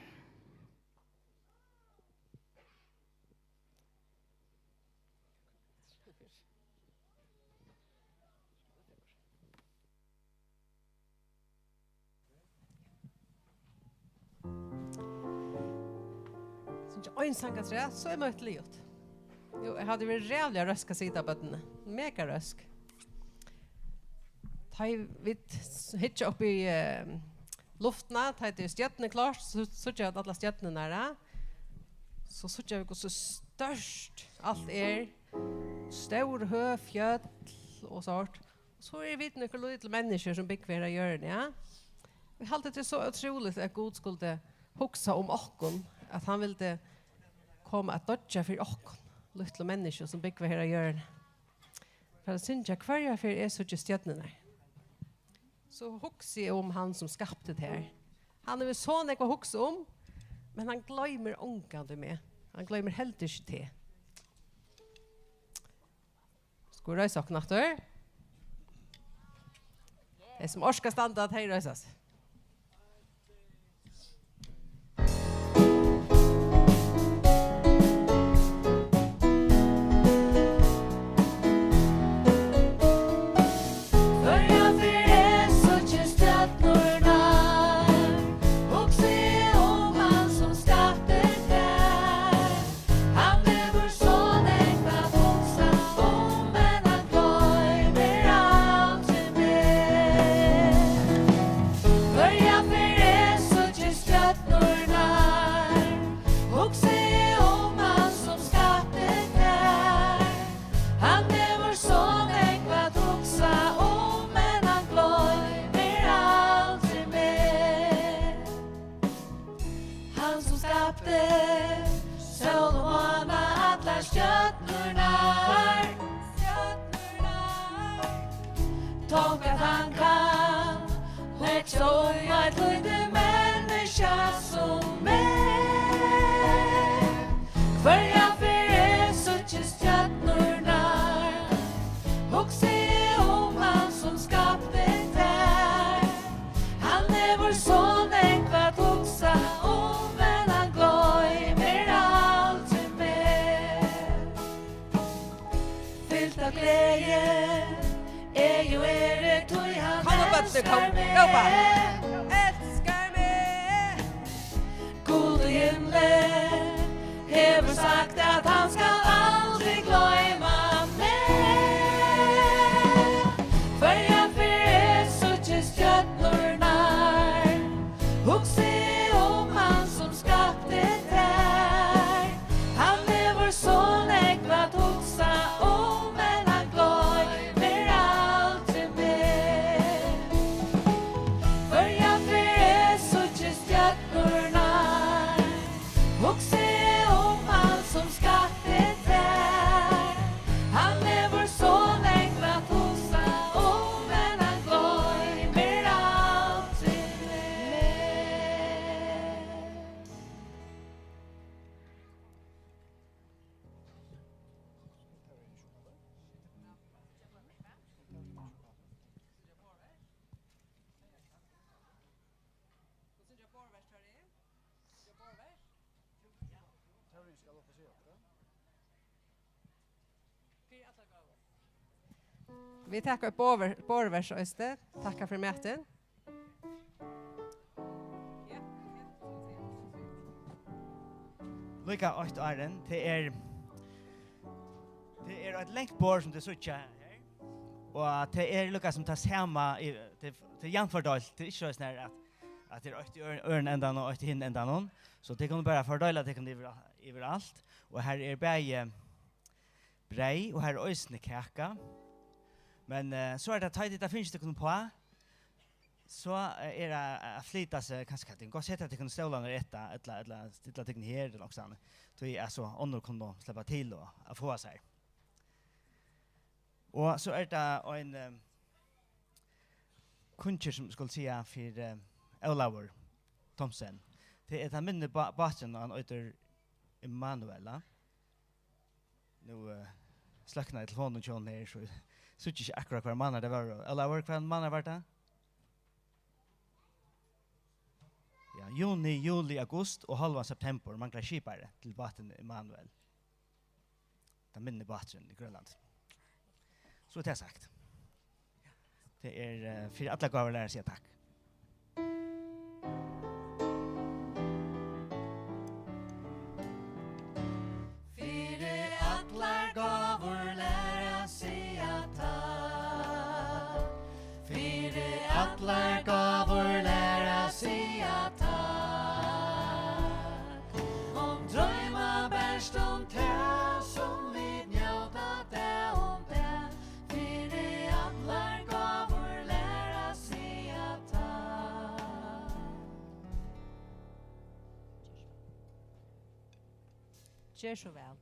En sangatræ, så er møtt livet. Jo, jeg hadde vært rævlig røsk å sitte på den. Mega røsk. Da vi hittet opp i luftene, da det stjøttene klart, så sørger jeg at alle stjøttene er. Så sørger jeg hvordan størst alt er. Stor, hø, fjøtt og sånt. Så er vi noen lille mennesker som bygger hver hjørne, ja. Vi halte det så utroligt at Gud skulle huske om okken, at han ville komme at dodge for okken. Lilla människor som bygger här hjørne. För att synja kvar för är så just stjärnorna. Så huxar om han som skapte det här. Han är väl så nek att huxa om, men han glömmer ångande med. Han glömmer helt inte det. Ska du rösa och det är som orska standa att hej rösas. som et lite menneske som meg. Hver jeg fyrir så ikke stjøtnornar, hokse om han som skapte der. Han vår son enkvat hoksa om, men han gløymer aldri mer. Fyllt av glede, jo tog han elskar meg. Elskar meg. God i himmelen hever sagt at han skal aldri gløyma meg. For jeg fyrir så ikke stjøtnornar, hokse om han som skapte der. Han vår son enkvat hoksa om, men han gløymer aldri mer. For jeg fyrir så ikke stjøtnornar, hokse om han som skapte der. Han vår son enkvat hoksa om, men han gløymer aldri mer. Vi tackar upp borvers öster. Tackar för möten. Lika 8 åren, det er et lengt bord som det suttja her. Og det er lukka som tas hemma, det er jernfordalt, det er ikke sånn at det er 8 øren endan og 8 hinn endan. Så det kan bare fordala, det kan overalt. Og her er bare brei, og her er øysne kaka. Men så er det tøydigt, det finnes det kunne på. Så er det flyta seg, kanskje det kan sett at det kan ståla når eller stilla ting her eller noe sånt. Så er så ånder kunne släppa til og få seg. Og så er det en kuncher som skulle säga för Olaur Thomsen. Det är den minne basen han heter Emanuela. Nu släckna telefonen och John här så inte akkurat kvar man det var Olaur kvar man var det. Ja, juni, juli, august och halva september manglar skipare till basen Emanuel. Den minne basen i Grönland. Så det är sagt. Det är för alla gåvor lära sig tack. Fyre atlar gåvor lära sig tack. Fyre atlar gåvor lära sig tack. Om drömma bärst om tär som vid njöta det om det. Fyre atlar gåvor lära sig tack. Kör så väl.